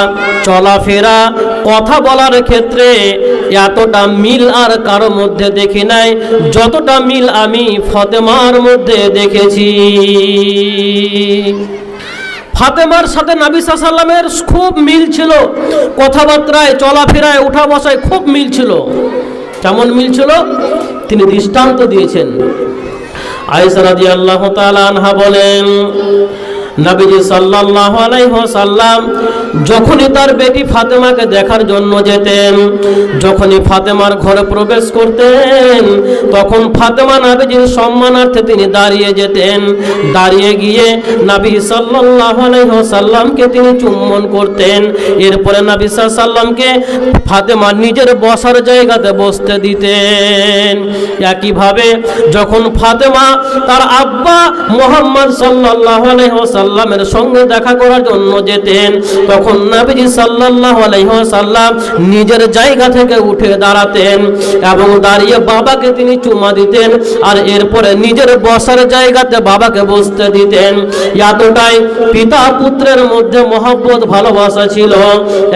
S1: চলাফেরা, কথা বলার ক্ষেত্রে এতটা মিল আর কারো মধ্যে দেখি নাই যতটা মিল আমি ফাতেমার মধ্যে দেখেছি। ফাতেমার সাথে নবী সাল্লামের খুব মিল ছিল, কথাবার্তায়, চলাফেরায়, উঠা বসায় খুব মিল ছিল। কেমন মিল ছিল তিনি দৃষ্টান্ত দিয়েছেন। আয়েশা রাদিয়াল্লাহু তাআলা আনহা বলেন, নবীজি সাল্লাল্লাহু আলাইহি ওয়াসাল্লাম যখনই তার বেটি ফাতেমাকে দেখার জন্য যেতেন, যখনই ফাতেমার ঘরে প্রবেশ করতেন, তখন ফাতেমা নবীজির সম্মানার্থে তিনি দাঁড়িয়ে যেতেন। দাঁড়িয়ে গিয়ে নবী সাল্লাল্লাহু আলাইহি ওয়াসাল্লামকে তিনি চুম্বন করতেন। এরপরে নবী সাল্লাল্লাহু আলাইহি ওয়াসাল্লামকে ফাতেমা নিজের বসার জায়গাতে বসতে দিতেন। একইভাবে যখন ফাতেমা তার আব্বা মুহাম্মদ সাল্লাল্লাহু আলাইহি ওয়াসাল্লামের সঙ্গে দেখা করার জন্য যেতেন, তখন নবীজি সাল্লাল্লাহু আলাইহি ওয়াসাল্লাম নিজের জায়গা থেকে উঠে দাঁড়াতেন এবং দাঁড়িয়ে বাবাকে তিনি চুমা দিতেন আর এরপরে নিজের বসার জায়গাতে বাবাকে বসতে দিতেন। এতটাই পিতা পুত্রের মধ্যে মহব্বত, ভালোবাসা ছিল।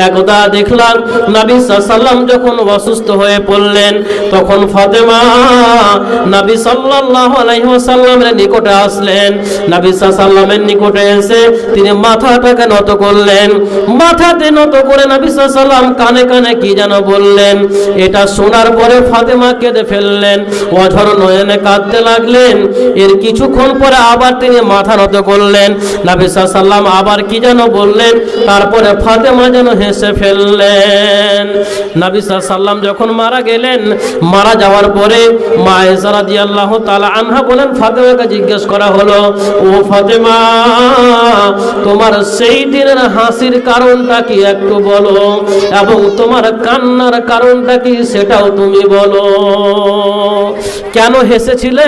S1: একদা দেখলাম নবী সাল্লাল্লাহু আলাইহি ওয়াসাল্লাম যখন অসুস্থ হয়ে পড়লেন, তখন ফাতেমা নবী সাল্লাল্লাহু আলাইহি ওয়াসাল্লামের নিকটে আসলেন। নবী সাল্লাল্লাহু আলাইহি ওয়াসাল্লামের নিকটে এসে তিনি মাথাটাকে নত করলেন। মাথাতে নত করে নবী সাল্লাল্লাহু আলাইহি ওয়াসাল্লাম কানে কানে কি যেন বললেন। এটা শোনার পরে ফাতেমা কেঁদে ফেললেন, অঝর নয়নে কাঁদতে লাগলেন। এর কিছুক্ষণ পরে আবার তিনি মাথা নত করলেন, নবী সাল্লাল্লাহু আলাইহি ওয়াসাল্লাম আবার কি যেন বললেন, তারপরে ফাতেমা যেন হেসে ফেললেন। নবী সাল্লাল্লাহু আলাইহি ওয়াসাল্লাম যখন মারা গেলেন, মারা যাওয়ার পরে মা আয়েশা রাদিয়াল্লাহু তাআলা আনহা বলেন, ফাতেমাকে জিজ্ঞেস করা হলো, ও ফাতেমা, তোমার সেই দিনের হাসির কারণটা কি একটু বলো, এবং তোমার কান্নার কারণটা কি সেটাও তুমি বলো। কেন হেসেছিলে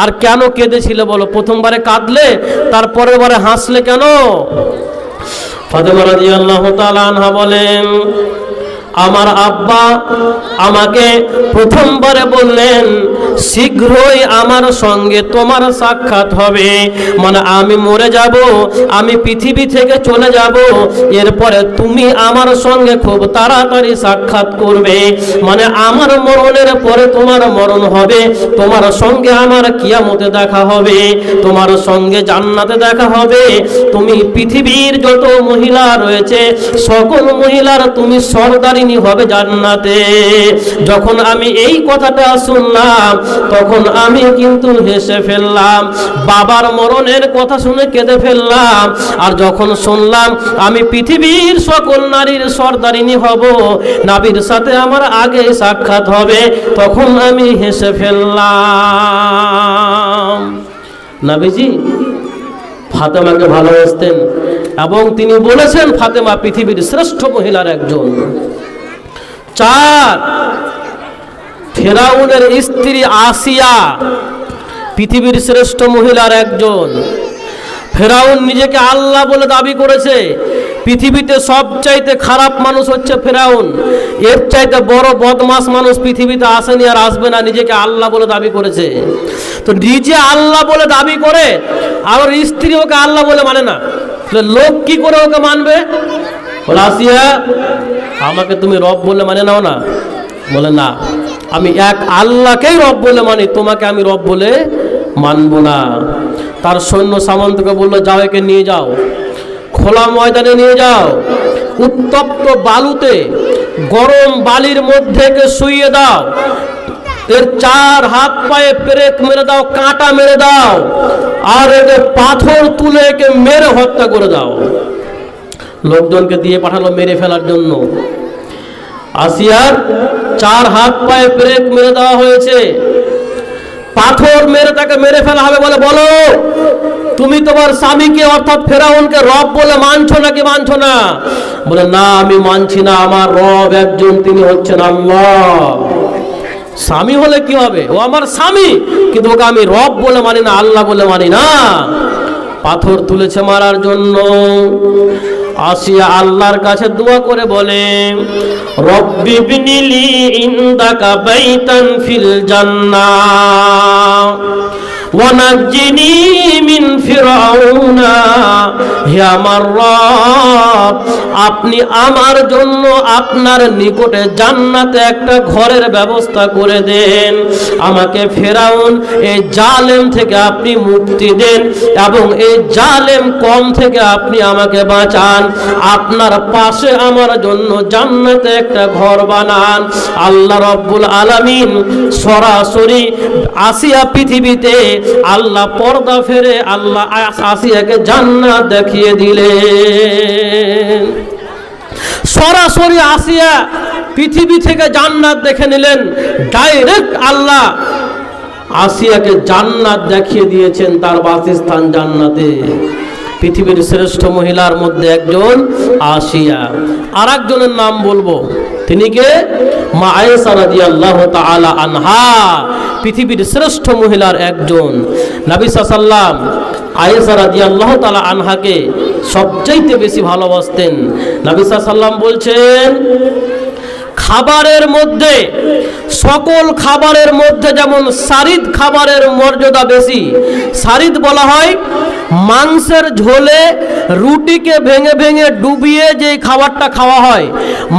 S1: আর কেন কেঁদেছিলে বলো? প্রথমবারে কাঁদলে, তারপরের বারে হাসলে কেন? ফাতেমা রাদিয়াল্লাহু তাআলা আনহা বলেন, আমার আব্বা আমাকে প্রথমবারে বললেন, শীঘ্রই আমার সঙ্গে তোমার সাক্ষাৎ হবে, মানে আমি মরে যাব, আমি পৃথিবী থেকে চলে যাব, এরপরে তুমি আমার সঙ্গে খুব তাড়াতাড়ি সাক্ষাৎ করবে, মানে আমার মরণের পরে তোমার মরণ হবে, তোমার সঙ্গে আমার কিয়ামতে দেখা হবে, তোমার সঙ্গে জান্নাতে দেখা হবে। তুমি পৃথিবীর যত মহিলা রয়েছে সকল মহিলার তুমি সরদারিনী সর্দারিনী হবে জান্নাতে। যখন আমি এই কথাটা শুনলাম তখন আমি কিন্তু হেসে ফেললাম, বাবার মরণের কথা শুনে কেঁদে ফেললাম। আর যখন শুনলাম আমি পৃথিবীর সকল নারীর সর্দারিনী হব, নবীর সাথে আমার আগে সাক্ষাৎ হবে, তখন আমি হেসে ফেললাম। নবীজি ফাতেমাকে ভালোবাসতেন এবং তিনি বলেছেন ফাতেমা পৃথিবীর শ্রেষ্ঠ মহিলার একজন। 4, ফেরাউনের স্ত্রী আসিয়া পৃথিবীর শ্রেষ্ঠ মহিলার একজন। ফেরাউন নিজেকে আল্লাহ বলে দাবি করেছে। পৃথিবীতে সবচাইতে খারাপ মানুষ হচ্ছে ফেরাউন। এর চাইতে বড় বদমাস মানুষ পৃথিবীতে আসেনি আর আসবে না, নিজেকে আল্লাহ বলে দাবি করেছে। তো নিজে আল্লাহ বলে দাবি করে আর স্ত্রী ওকে আল্লাহ বলে মানে না, লোক কি করে ওকে মানবে? বলে আসিয়া আমাকে তুমি রব বলে মানে নাও না। বলে না, আমি এক আল্লাহকেই রব বলে মানি, তোমাকে আমি রব বলে মানব না। তার সৈন্য সামন্তকে বললো যাও একে নিয়ে যাও, খোলা ময়দানে নিয়ে যাও, উত্তপ্ত বালুতে গরম বালির মধ্যে একে শুইয়ে দাও, এর 4 হাত পায়ে পেরেক মেরে দাও, কাঁটা মেরে দাও, আর একে পাথর তুলে একে মেরে হত্যা করে দাও। লোকজনকে দিয়ে পাঠালো মেরে ফেলার জন্য। আসিয়ার 4 হাত পায়ে পেরেক মেরে দেওয়া হয়েছে, পাথর মেরে তাকে মেরে ফেলা হবে। বলে বলো তুমি তোমার স্বামীকে অর্থাৎ ফেরাউনকে রব বলে মানছো নাকি মানছো না? বলে না, আমি মানছি না, আমার রব একজন, তিনি হচ্ছেন আল্লাহ। স্বামী হলে কি হবে, ও আমার স্বামী, কিন্তু ওকে আমি রব বলে মানি না, আল্লাহ বলে মানি না। পাথর তুলেছে মারার জন্য। আসিয়া আল্লাহর কাছে দোয়া করে বলে রব্বি বিনিলি ইনদাকা বাইতান ফিল জান্নাহ ওয়ানাজ্জিনি মিন ফিরাউনা। হে আমার রব, আপনি আমার জন্য আপনার নিকটে জান্নাতে একটা ঘরের ব্যবস্থা করে দেন, আমাকে ফেরাউন এই জালেম থেকে আপনি মুক্তি দেন এবং এই জালেম কম থেকে আপনি আমাকে বাঁচান, আপনার পাশে আমার জন্য জান্নাতে একটা ঘর বানান। আল্লাহ রব্বুল আলামিন সরাসরি আসিয়া পৃথিবীতে আল্লাহ পর্দা ফেরে আল্লাহ আসিয়াকে জান্নাত দেখিয়ে দিলেন। সরাসরি আসিয়া পৃথিবী থেকে জান্নাত দেখে নিলেন, ডাইরেক্ট আল্লাহ আসিয়াকে জান্নাত দেখিয়ে দিয়েছেন, তার বাসস্থান জান্নাতে। পৃথিবীর শ্রেষ্ঠ মহিলার মধ্যে একজন আসিয়া। আর একজনের নাম বলবো, তিনি কে? মা আয়েশা রাদিয়াল্লাহু তাআলা আনহা, পৃথিবীর শ্রেষ্ঠ মহিলার একজন। নবী সাল্লাল্লাহু আলাইহি ওয়াসাল্লাম আয়েশা রাদিয়াল্লাহু তাআলা আনহাকে সবচাইতে বেশি ভালোবাসতেন। নবী সাল্লাল্লাহু আলাইহি ওয়াসাল্লাম বলছেন খাবারের মধ্যে, সকল খাবারের মধ্যে যেমন সারিদ খাবারের মর্যাদা বেশি। সারিদ বলা হয় মাংসের ঝোলে রুটিকে ভেঙে ভেঙে ডুবিয়ে যে খাবারটা খাওয়া হয়,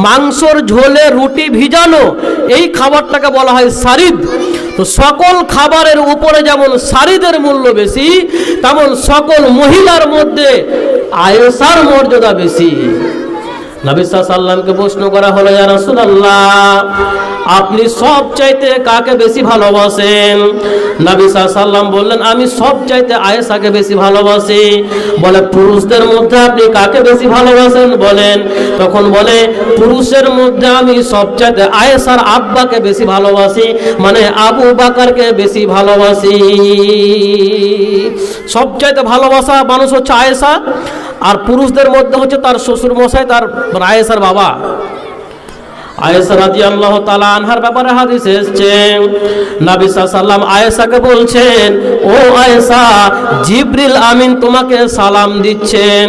S1: মাংসর ঝোলে রুটি ভিজানো, এই খাবারটাকে বলা হয় সারিদ। তো সকল খাবারের উপরে যেমন সারিদের মূল্য বেশি, তেমন সকল মহিলার মধ্যে আয়েশার মর্যাদা বেশি। নবী সাল্লাল্লাহু আলাইহি ওয়াসাল্লামকে প্রশ্ন করা হলো, ইয়া রাসূলুল্লাহ, আপনি সব চাইতে কাকে বেশি ভালোবাসেন? নবী সাল্লাল্লাহু আলাইহি ওয়াসাল্লাম বললেন, আমি সব চাইতে আয়েশাকে বেশি ভালোবাসি। বলে পুরুষদের মধ্যে আপনি কাকে বেশি ভালোবাসেন? বলেন। তখন বলে পুরুষের মধ্যে আমি সব চাইতে আয়েশার আব্বাকে বেশি ভালোবাসি, মানে আবু বকরকে বেশি ভালোবাসি। সব চাইতে ভালোবাসা মানুষ হচ্ছে আয়েশা, আর পুরুষদের মধ্যে হচ্ছে তার শ্বশুর মশাই, তার আয়েশার বাবা। আয়েশা রাদিয়াল্লাহু তাআলা আনহার ব্যাপারে হাদিসে এসেছে, নবী সাল্লাল্লাহু আলাইহি ওয়াসাল্লাম আয়েশাকে বলছেন, ও আয়েশা, জিবরিল আমিন তোমাকে সালাম দিচ্ছেন।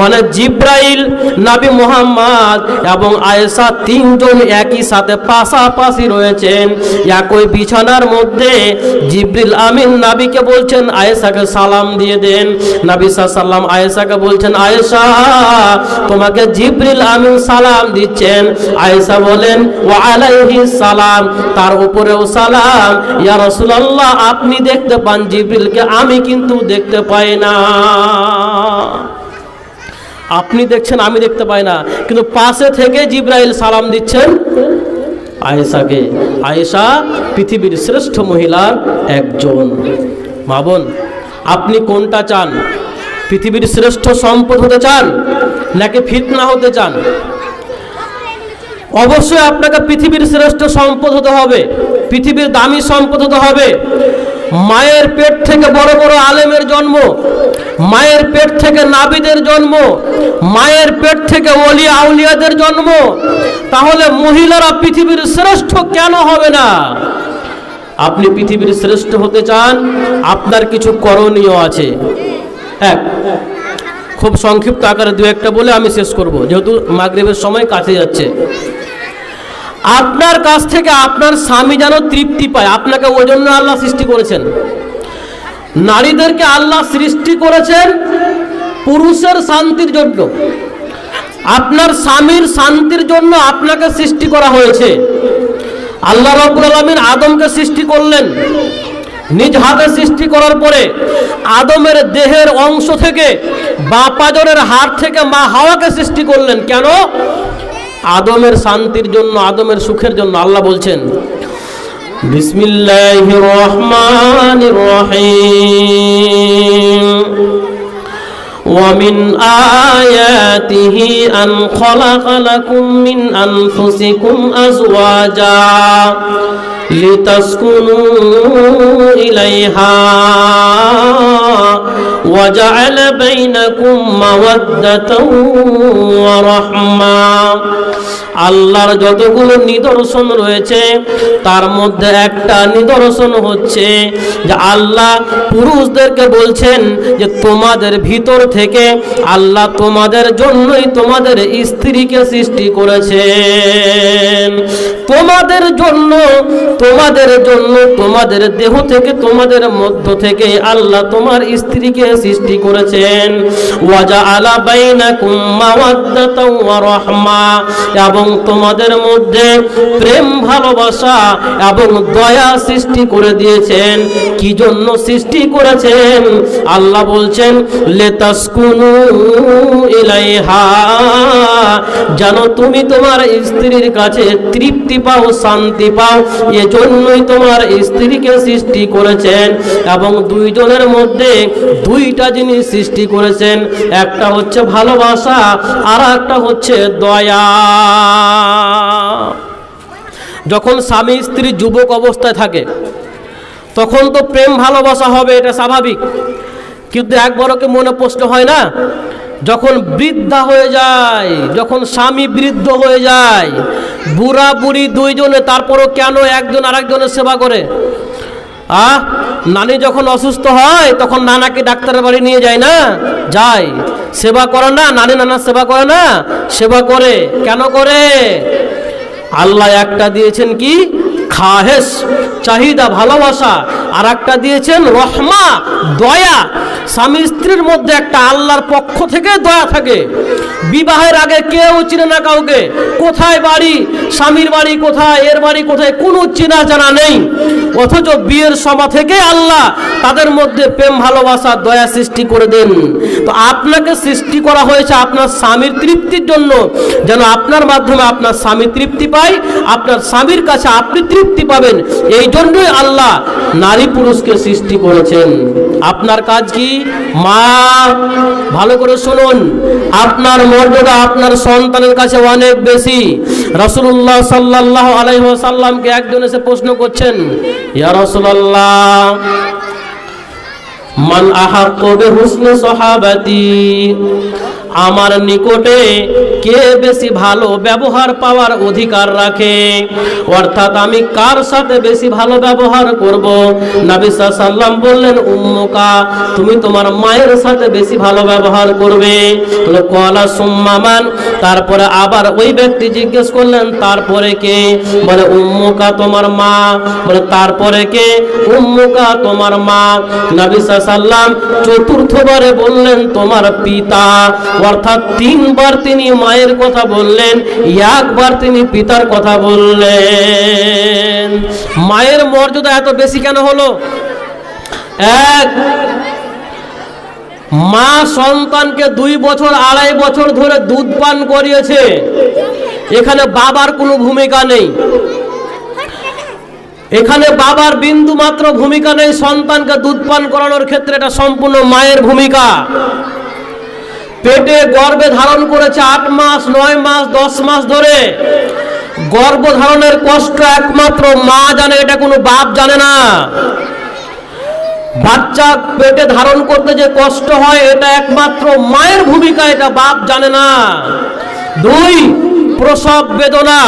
S1: মানে জিব্রাইল, নবী মুহাম্মদ এবং আয়েশা তিনজন একই সাথে পাশাপাশি রয়েছেন, একই বিছানার মধ্যে। জিবরিল আমিন নবীকে বলছেন আয়েশাকে সালাম দিয়ে দেন। নবী সাল্লাল্লাহু আলাইহি ওয়াসাল্লাম আয়েশাকে বলছেন, আয়েশা তোমাকে জিবরিল আমিন সালাম দিচ্ছেন। আয়েশা বলেন, ওয়া আলাইহিস সালাম, তার উপরেও সালাম। ইয়া রাসূলুল্লাহ, আপনি দেখতে পান জিবরিলকে, আমি কিন্তু দেখতে পাই না। আপনি দেখছেন, আমি দেখতে পাই না, কিন্তু পাশে থেকে জিবরাইল সালাম দিচ্ছেন আয়েশাকে। আয়েশা পৃথিবীর শ্রেষ্ঠ মহিলার একজন। মা বোন, আপনি কোনটা চান? পৃথিবীর শ্রেষ্ঠ সম্পদ হতে চান নাকি ফিতনা হতে চান? অবশ্যই আপনাকে পৃথিবীর শ্রেষ্ঠ সম্পদ হতে হবে, পৃথিবীর দামি সম্পদ হতে হবে। মায়ের পেট থেকে বড় বড় আলেমের জন্ম, মায়ের পেট থেকে নাবিদের জন্ম, মায়ের পেট থেকে ওলিয়া আউলিয়াদের জন্ম, তাহলে মহিলারা পৃথিবীর শ্রেষ্ঠ কেন হবে না? আপনি পৃথিবীর শ্রেষ্ঠ হতে চান, আপনার কিছু করণীয় আছে। এক, খুব সংক্ষিপ্ত আকারে দু একটা বলে আমি শেষ করব, যেহেতু মাগরিবের সময় কাছে যাচ্ছে। আপনার কাছ থেকে আপনার স্বামী যেন তৃপ্তি পায়, আপনাকে ওই জন্য আল্লাহ সৃষ্টি করেছেন। নারীদেরকে আল্লাহ সৃষ্টি করেছেন পুরুষের শান্তির জন্য, আপনার স্বামীর শান্তির জন্য আপনাকে সৃষ্টি করা হয়েছে। আল্লাহ রাব্বুল আলামিন আদমকে সৃষ্টি করলেন, নিজ হাতে সৃষ্টি করার পরে আদমের দেহের অংশ থেকে বাঁ পাঁজরের হাড় থেকে মা হাওয়াকে সৃষ্টি করলেন। কেন? আদমের শান্তির জন্য, আদমের সুখের জন্য। আল্লাহ বলছেন বিসমিল্লাহির রহমানির রহিম, ومن آياته أن خلق لكم من أنفسكم أزواجا لتسكنوا إليها وجعل بينكم مودة ورحمة। আল্লাহর যতগুলো নিদর্শন রয়েছে তার মধ্যে একটা নিদর্শন হচ্ছে যে আল্লাহ পুরুষদেরকে বলছেন যে তোমাদের ভিতর থেকে আল্লাহ তোমাদের জন্যই তোমাদের স্ত্রীকে সৃষ্টি করেছেন। তোমাদের জন্য, তোমাদের জন্য, তোমাদের দেহ থেকে, তোমাদের মধ্য থেকে আল্লাহ তোমার স্ত্রীকে সৃষ্টি করেছেন। ওয়াজআলা বাইনাকুম মাওয়াদ্দাতাও ওয়া রাহমা, এবং তোমাদের মধ্যে প্রেম ভালোবাসা এবং দয়া সৃষ্টি করে দিয়েছেন। কি জন্য সৃষ্টি করেছেন? আল্লাহ বলছেন লিতাসকুনু ইলাইহা, যেন তুমি তোমার স্ত্রীর কাছে তৃপ্তি পাও, শান্তি পাও। এজন্যই তোমার স্ত্রীকে সৃষ্টি করেছেন। এবং দুইজনের মধ্যে দুইটা জিনিস সৃষ্টি করেছেন, একটা হচ্ছে ভালোবাসা আর একটা হচ্ছে দয়া। যখন স্বামী স্ত্রী যুবক অবস্থায় থাকে তখন তো প্রেম ভালোবাসা হবে, এটা স্বাভাবিক। কিন্তু একবারও কি মনে প্রশ্ন হয় না, যখন বৃদ্ধা হয়ে যায়, যখন স্বামী বৃদ্ধ হয়ে যায়, বুড়া বুড়ি দুইজনে, তারপরও কেন একজন আরেকজনের সেবা করে? নানি যখন অসুস্থ হয় তখন নানাকে ডাক্তারের বাড়ি নিয়ে যায় না? যায়। সেবা করে না? নানি নানার সেবা করে না? সেবা করে। কেন করে? আল্লাহ একটা দিয়েছেন কি? খাহেস, চাহিদা, ভালোবাসা। আর একটা দিয়েছেন রহমা, দয়া। স্বামী স্ত্রীর মধ্যে একটা আল্লাহর পক্ষ থেকে দয়া থাকে। বিবাহের আগে কেউ চিনে না কাউকে, কোথায় বাড়ি, স্বামীর বাড়ি কোথায়, এর বাড়ি কোথায়, কোনো চেনা জানা নেই। অথচ বিয়ের সময় থেকে আল্লাহ তাদের মধ্যে প্রেম ভালোবাসা দয়া সৃষ্টি করে দেন। তো আপনাকে সৃষ্টি করা হয়েছে আপনার স্বামীর তৃপ্তির জন্য, যেন আপনার মাধ্যমে আপনার স্বামী তৃপ্তি পায়, আপনার স্বামীর কাছে আপনি তৃপ্তি পাবেন। এই জন্যই আল্লাহ নারী পুরুষকে সৃষ্টি করেছেন। আপনার কাজ কি? মা, ভালো করে শুনুন, আপনার মর্যাদা আপনার সন্তানের কাছে অনেক বেশি। রাসূলুল্লাহ সাল্লাল্লাহু আলাইহি ওয়াসাল্লামকে একজন এসে প্রশ্ন করছেন, ইয়া রাসূলুল্লাহ, মান আহাক্কু বিহুসনি সাহাবাতি, আমার নিকটে কে বেশি ভালো ব্যবহার পাওয়ার অধিকার রাখে? অর্থাৎ আমি কার সাথে বেশি ভালো ব্যবহার করব? নবী সাল্লাল্লাহু আলাইহি ওয়াসাল্লাম বললেন, উম্মুকা, তুমি তোমার মায়ের সাথে বেশি ভালো ব্যবহার করবে। বলে কলা সুম্মা মান, তারপরে আবার ওই ব্যক্তি জিজ্ঞেস করলেন, তারপরে কে? বলে উম্মুকা, তোমার মা। বলে তারপরে কে? উম্মুকা, তোমার মা। নবী সাল্লাল্লাহু আলাইহি ওয়াসাল্লাম চতুর্থবারে বললেন, তোমার পিতা। অর্থাৎ তিনবার তিনি মায়ের কথা বললেন, একবার তিনি পিতার কথা বললেন। মায়ের মর্যাদা এত বেশি কেন হলো? এক, মা সন্তানকে 2 বছর 2.5 বছর ধরে দুধ পান করিয়েছে, এখানে বাবার কোনো ভূমিকা নেই, এখানে বাবার বিন্দু মাত্র ভূমিকা নেই। সন্তানকে দুধ পান করানোর ক্ষেত্রে এটা সম্পূর্ণ মায়ের ভূমিকা। পেটে গর্ভে ধারণ করেছে 8 মাস 9 মাস 10 মাস ধরে, গর্ভধারণের কষ্ট একমাত্র মা জানে, এটা কোনো বাপ জানে না। বাচ্চা পেটে ধারণ করতে যে কষ্ট হয় এটা একমাত্র মায়ের ভূমিকা, এটা বাপ জানে না। 2, প্রসব বেদনা,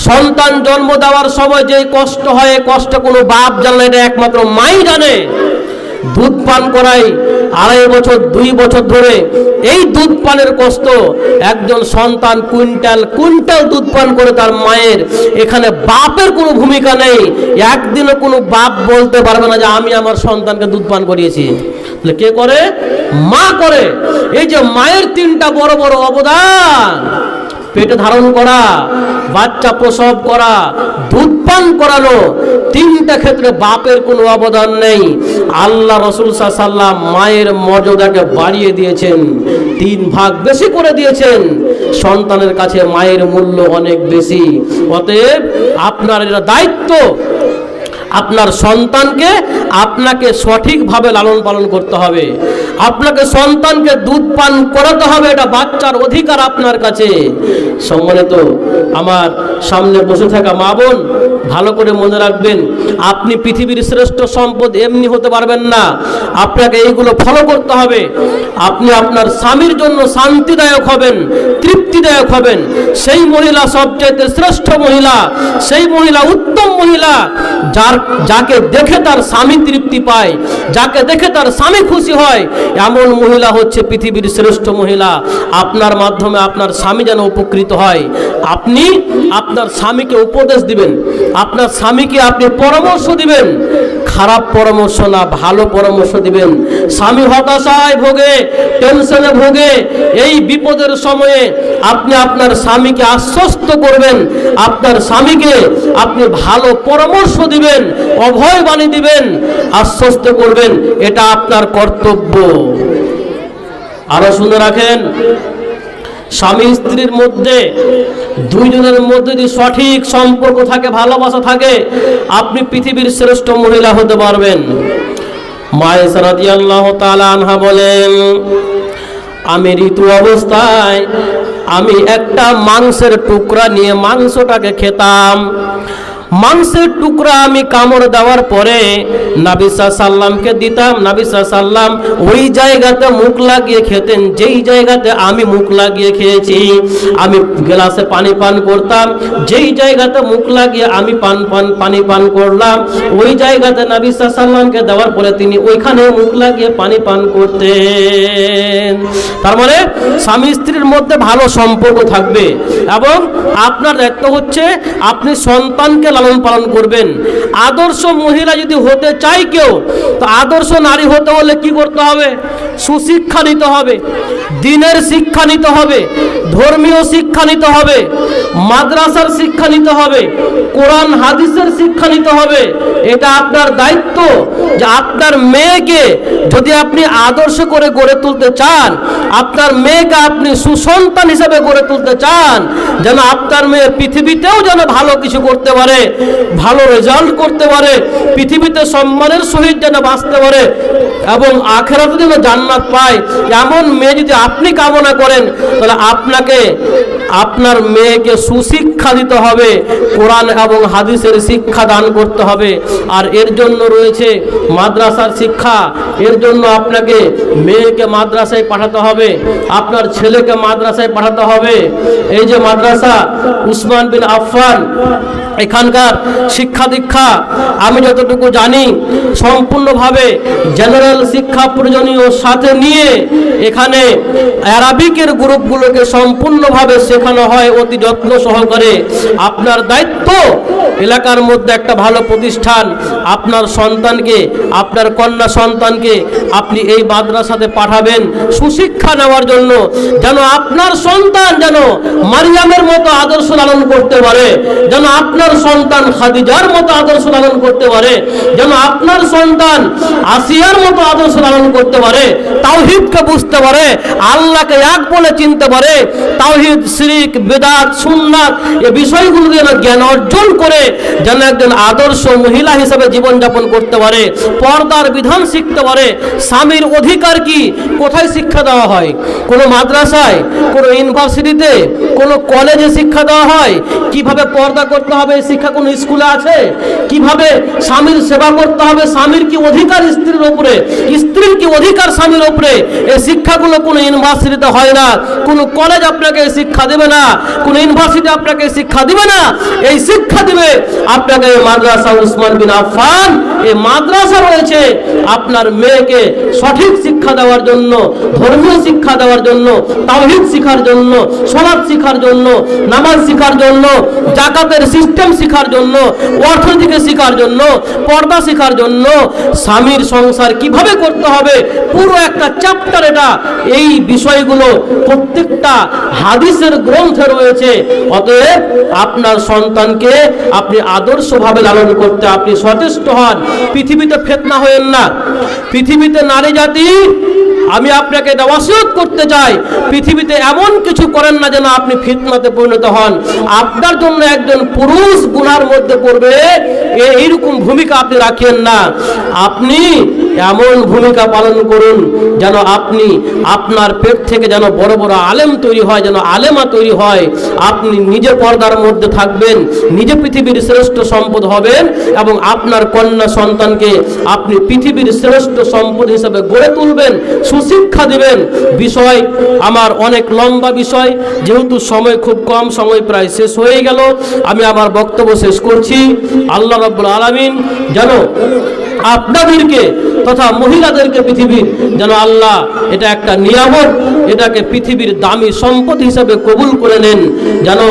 S1: সন্তান জন্ম দেওয়ার সময় যে কষ্ট হয় এই কষ্ট কোনো বাপ জানে না, এটা একমাত্র মাই জানে। দুধ পান করাই 2.5 বছর 2 বছর ধরে, এই দুধ পানের কষ্ট একজন সন্তান কুইন্টাল কুইন্টাল দুধ পান করে তার মায়ের, এখানে বাপের কোনো ভূমিকা নেই। একদিনও কোনো বাপ বলতে পারবে না যে আমি আমার সন্তানকে দুধ পান করিয়েছি। তাহলে কে করে? মা করে। এই যে মায়ের 3টা বড় বড় অবদান, পেটে ধারণ করা, বাচ্চা প্রসব করা, দুধ পান করানো, 3টা ক্ষেত্রে বাপের কোনো অবদান নেই। আল্লাহ রাসূল সাল্লাল্লাহু আলাইহি ওয়াসাল্লাম মায়ের মর্যাদাকে বাড়িয়ে দিয়েছেন, 3 ভাগ বেশি করে দিয়েছেন। সন্তানের কাছে মায়ের মূল্য অনেক বেশি। অতএব আপনার এটা দায়িত্ব, আপনার সন্তানকে আপনাকে সঠিকভাবে লালন পালন করতে হবে, আপনাকে সন্তানকে দুধ পান করাতে হবে, এটা বাচ্চার অধিকার আপনার কাছে। সম্মানিত আমার সামনে বসে থাকা মা বোন, ভালো করে মনে রাখবেন, আপনি পৃথিবীর শ্রেষ্ঠ সম্পদ এমনি হতে পারবেন না, আপনাকে এইগুলো ফলো করতে হবে। আপনি আপনার স্বামীর জন্য শান্তিদায়ক হবেন, তৃপ্তিদায়ক হবেন। সেই মহিলা সবচেয়ে শ্রেষ্ঠ মহিলা, সেই মহিলা উত্তম মহিলা, যাকে দেখে তার স্বামী তৃপ্তি পায়, যাকে দেখে তার স্বামী খুশি হয়, এমন মহিলা হচ্ছে পৃথিবীর শ্রেষ্ঠ মহিলা। আপনার মাধ্যমে আপনার স্বামী যেন উপকৃত হয়। আপনি আপনার স্বামীকে উপদেশ দিবেন, আপনার স্বামীকে আপনি পরামর্শ দিবেন, খারাপ পরামর্শ না, ভালো পরামর্শ দিবেন। স্বামী হতাশায় ভোগে, টেনশনে ভোগে, এই বিপদের সময়ে আপনি আপনার স্বামীকে আশ্বস্ত করবেন, আপনার স্বামীকে আপনি ভালো পরামর্শ দিবেন, অভয় বাণী দিবেন, আশ্বস্ত করবেন, এটা আপনার কর্তব্য। আরো শুনে রাখেন, স্বামী স্ত্রীর মধ্যে, দুইজনের মধ্যে যদি সঠিক সম্পর্ক থাকে, ভালোবাসা থাকে, আপনি পৃথিবীর শ্রেষ্ঠ মহিলা হতে পারবেন। মা আয়েশা রাদিয়াল্লাহু তাআলা আনহা বলেন, আমি ঋতু অবস্থায় আমি একটা মাংসের টুকরা নিয়ে মাংসটাকে খেতাম। মাংসের টুকরা আমি কামড় দেওয়ার পরে নবী সাল্লাল্লাহু আলাইহি সাল্লামকে দিতাম। নবী সাল্লাল্লাহু আলাইহি সাল্লাম ওই জায়গাতে মুখ লাগিয়ে খেতেন যেই জায়গাতে আমি মুখ লাগিয়ে খেয়েছি। আমি গ্লাসে পানি পান করতাম, যেই জায়গাতে মুখ লাগিয়ে আমি পানি পান করলাম, ওই জায়গাতে নবী সাল্লাল্লাহু আলাইহি সাল্লামকে দেওয়ার পরে তিনি ওইখানে মুখ লাগিয়ে পানি পান করতেন। তার মানে স্বামী স্ত্রীর মধ্যে ভালো সম্পর্ক থাকবে। এবং আপনার দায়িত্ব হচ্ছে আপনি সন্তানকে লালন পালন করবেন। আদর্শ মহিলা যদি হতে চায় কেউ, তো আদর্শ নারী হতে হলে কি করতে হবে? সুশিক্ষা নিতে হবে, দ্বীনের শিক্ষা নিতে হবে, ধর্মীয় শিক্ষা নিতে হবে, মাদ্রাসার শিক্ষা নিতে হবে, কোরআন হাদিসের শিক্ষা নিতে হবে। এটা আপনার দায়িত্ব যে আপনার মেয়েকে যদি আপনি আদর্শ করে গড়ে তুলতে চান, আপনার মেয়েকে আপনি সুসন্তান হিসেবে গড়ে তুলতে চান, যেন আপনার মেয়ে পৃথিবীতেও যেন ভালো কিছু করতে পারে, ভালো রেজাল্ট করতে পারে, পৃথিবীতে সম্মানের সহিত যেন বাঁচতে পারে এবং আখিরাতে যেন জান্নাত পায়, এমন মেয়ে যদি আপনি কামনা করেন, তাহলে আপনাকে আপনার মেয়েকে সুশিক্ষা দিতে হবে, কোরআন এবং হাদিসের শিক্ষা দান করতে হবে। আর এর জন্য রয়েছে মাদ্রাসার শিক্ষা। এর জন্য আপনাকে মেয়েকে মাদ্রাসায় পাঠাতে হবে, আপনার ছেলেকে মাদ্রাসায় পাঠাতে হবে। এই যে মাদ্রাসা উসমান বিন আফফান, এখানকার শিক্ষা দীক্ষা আমি যতটুকু জানি সম্পূর্ণভাবে জেনারেল শিক্ষা প্রয়োজনীয় সাথে নিয়ে এখানে আরবিকের গ্রুপগুলোকে সম্পূর্ণভাবে শেখানো হয় অতি যত্ন সহকারে। আপনার দায়িত্ব এলাকার মধ্যে একটা ভালো প্রতিষ্ঠান, আপনার সন্তানকে, আপনার কন্যা সন্তানকে আপনি এই মাদ্রাসাতে পাঠাবেন সুশিক্ষা নেওয়ার জন্য, যেন আপনার সন্তান যেন মারিয়ামের মতো আদর্শ লালন করতে পারে, যেন আপনার সন্তান খাদিজার মতো আদর্শ লালন করতে পারে, যেন আপনার সন্তান আসিয়ার মতো আদর্শ লালন করতে পারে, তাওহীদকে বুঝতে পারে, আল্লাহকে এক বলে চিনতে পারে, তাওহীদ, শিরক, বিদআত, সুন্নাত এই বিষয়গুলো যেন জ্ঞান অর্জন করে যেন একজন আদর্শ মহিলা হিসেবে জীবনযাপন করতে পারে, পর্দার বিধান শিখতে পারে। স্বামীর অধিকার কি কোথায় শিক্ষা দেওয়া হয়? কোনো মাদ্রাসায়, কোনো ইউনিভার্সিটিতে, কোনো কলেজে শিক্ষা দেওয়া হয়? কিভাবে পর্দা করতে হবে এই শিক্ষা কোনো স্কুলে আছে? কিভাবে স্বামীর সেবা করতে হবে, স্বামীর কি অধিকার স্ত্রীর উপরে, স্ত্রীর কি অধিকার স্বামীর উপরে, এই শিক্ষাগুলো কোনো ইউনিভার্সিটিতে হয় না, কোনো কলেজ আপনাকে শিক্ষা দেবে না, কোনো ইউনিভার্সিটি আপনাকে শিক্ষা দিবে না। এই শিক্ষা দিবে আপনাকে মাদ্রাসা উসমান বিন আফফান। এই মাদ্রাসা রয়েছে আপনার মেয়েকে সঠিক শিক্ষা দেওয়ার জন্য, ধর্মীয় শিক্ষা দেওয়ার জন্য, তাওহীদ শিখার জন্য, সালাত শিখার জন্য, নামাজ শিখার জন্য, যাকাতের সিস্টেম শিখার জন্য, অর্থনীতিকে শিখার জন্য, পর্দা শিখার জন্য, স্বামীর সংসার কিভাবে করতে হবে, পুরো একটা চ্যাপ্টার এটা। এই বিষয়গুলো প্রত্যেকটা হাদিসের গ্রন্থে রয়েছে। অতএব আপনার সন্তানকে আপনি আদর্শভাবে লালন করতে আপনি সচেষ্ট হন। পৃথিবীতে ফিতনা হয়েন না। পৃথিবীতে নারী জাতি, আমি আপনাকে এটা ওয়াসিয়ত করতে চাই, পৃথিবীতে এমন কিছু করেন না যেন আপনি ফিতনাতে পরিণত হন। আপনার জন্য একজন পুরুষ গুনার মধ্যে পড়বে এইরকম ভূমিকা আপনি রাখেন না। আপনি এমন ভূমিকা পালন করুন যেন আপনি আপনার পেট থেকে যেন বড় বড় আলেম তৈরি হয়, যেন আলেমা তৈরি হয়। আপনি নিজে পর্দার মধ্যে থাকবেন, নিজে পৃথিবীর শ্রেষ্ঠ সম্পদ হবেন এবং আপনার কন্যা সন্তানকে আপনি পৃথিবীর শ্রেষ্ঠ সম্পদ হিসেবে গড়ে তুলবেন, সুশিক্ষা দিবেন। বিষয় আমার অনেক লম্বা বিষয়, যেহেতু সময় খুব কম, সময় প্রায় শেষ হয়ে গেল, আমি আমার বক্তব্য শেষ করছি। আল্লাহ রাব্বুল আলামিন যেন আপনাদেরকে তথা মহিলাদেরকে পৃথিবীর যেন আল্লাহ এটা একটা নিয়ামত, এটাকে পৃথিবীর দামি সম্পদ হিসাবে কবুল করে নেন, যেন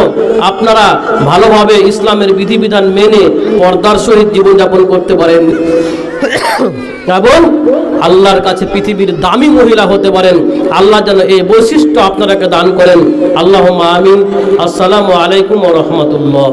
S1: আপনারা ভালোভাবে ইসলামের বিধিবিধান মেনে পর্দার সহিত জীবনযাপন করতে পারেন এবং আল্লাহর কাছে পৃথিবীর দামি মহিলা হতে পারেন। আল্লাহ যেন এই বৈশিষ্ট্য আপনারাকে দান করেন। আল্লাহুম্মা আমিন। আসসালামু আলাইকুম ওয়া রাহমাতুল্লাহ।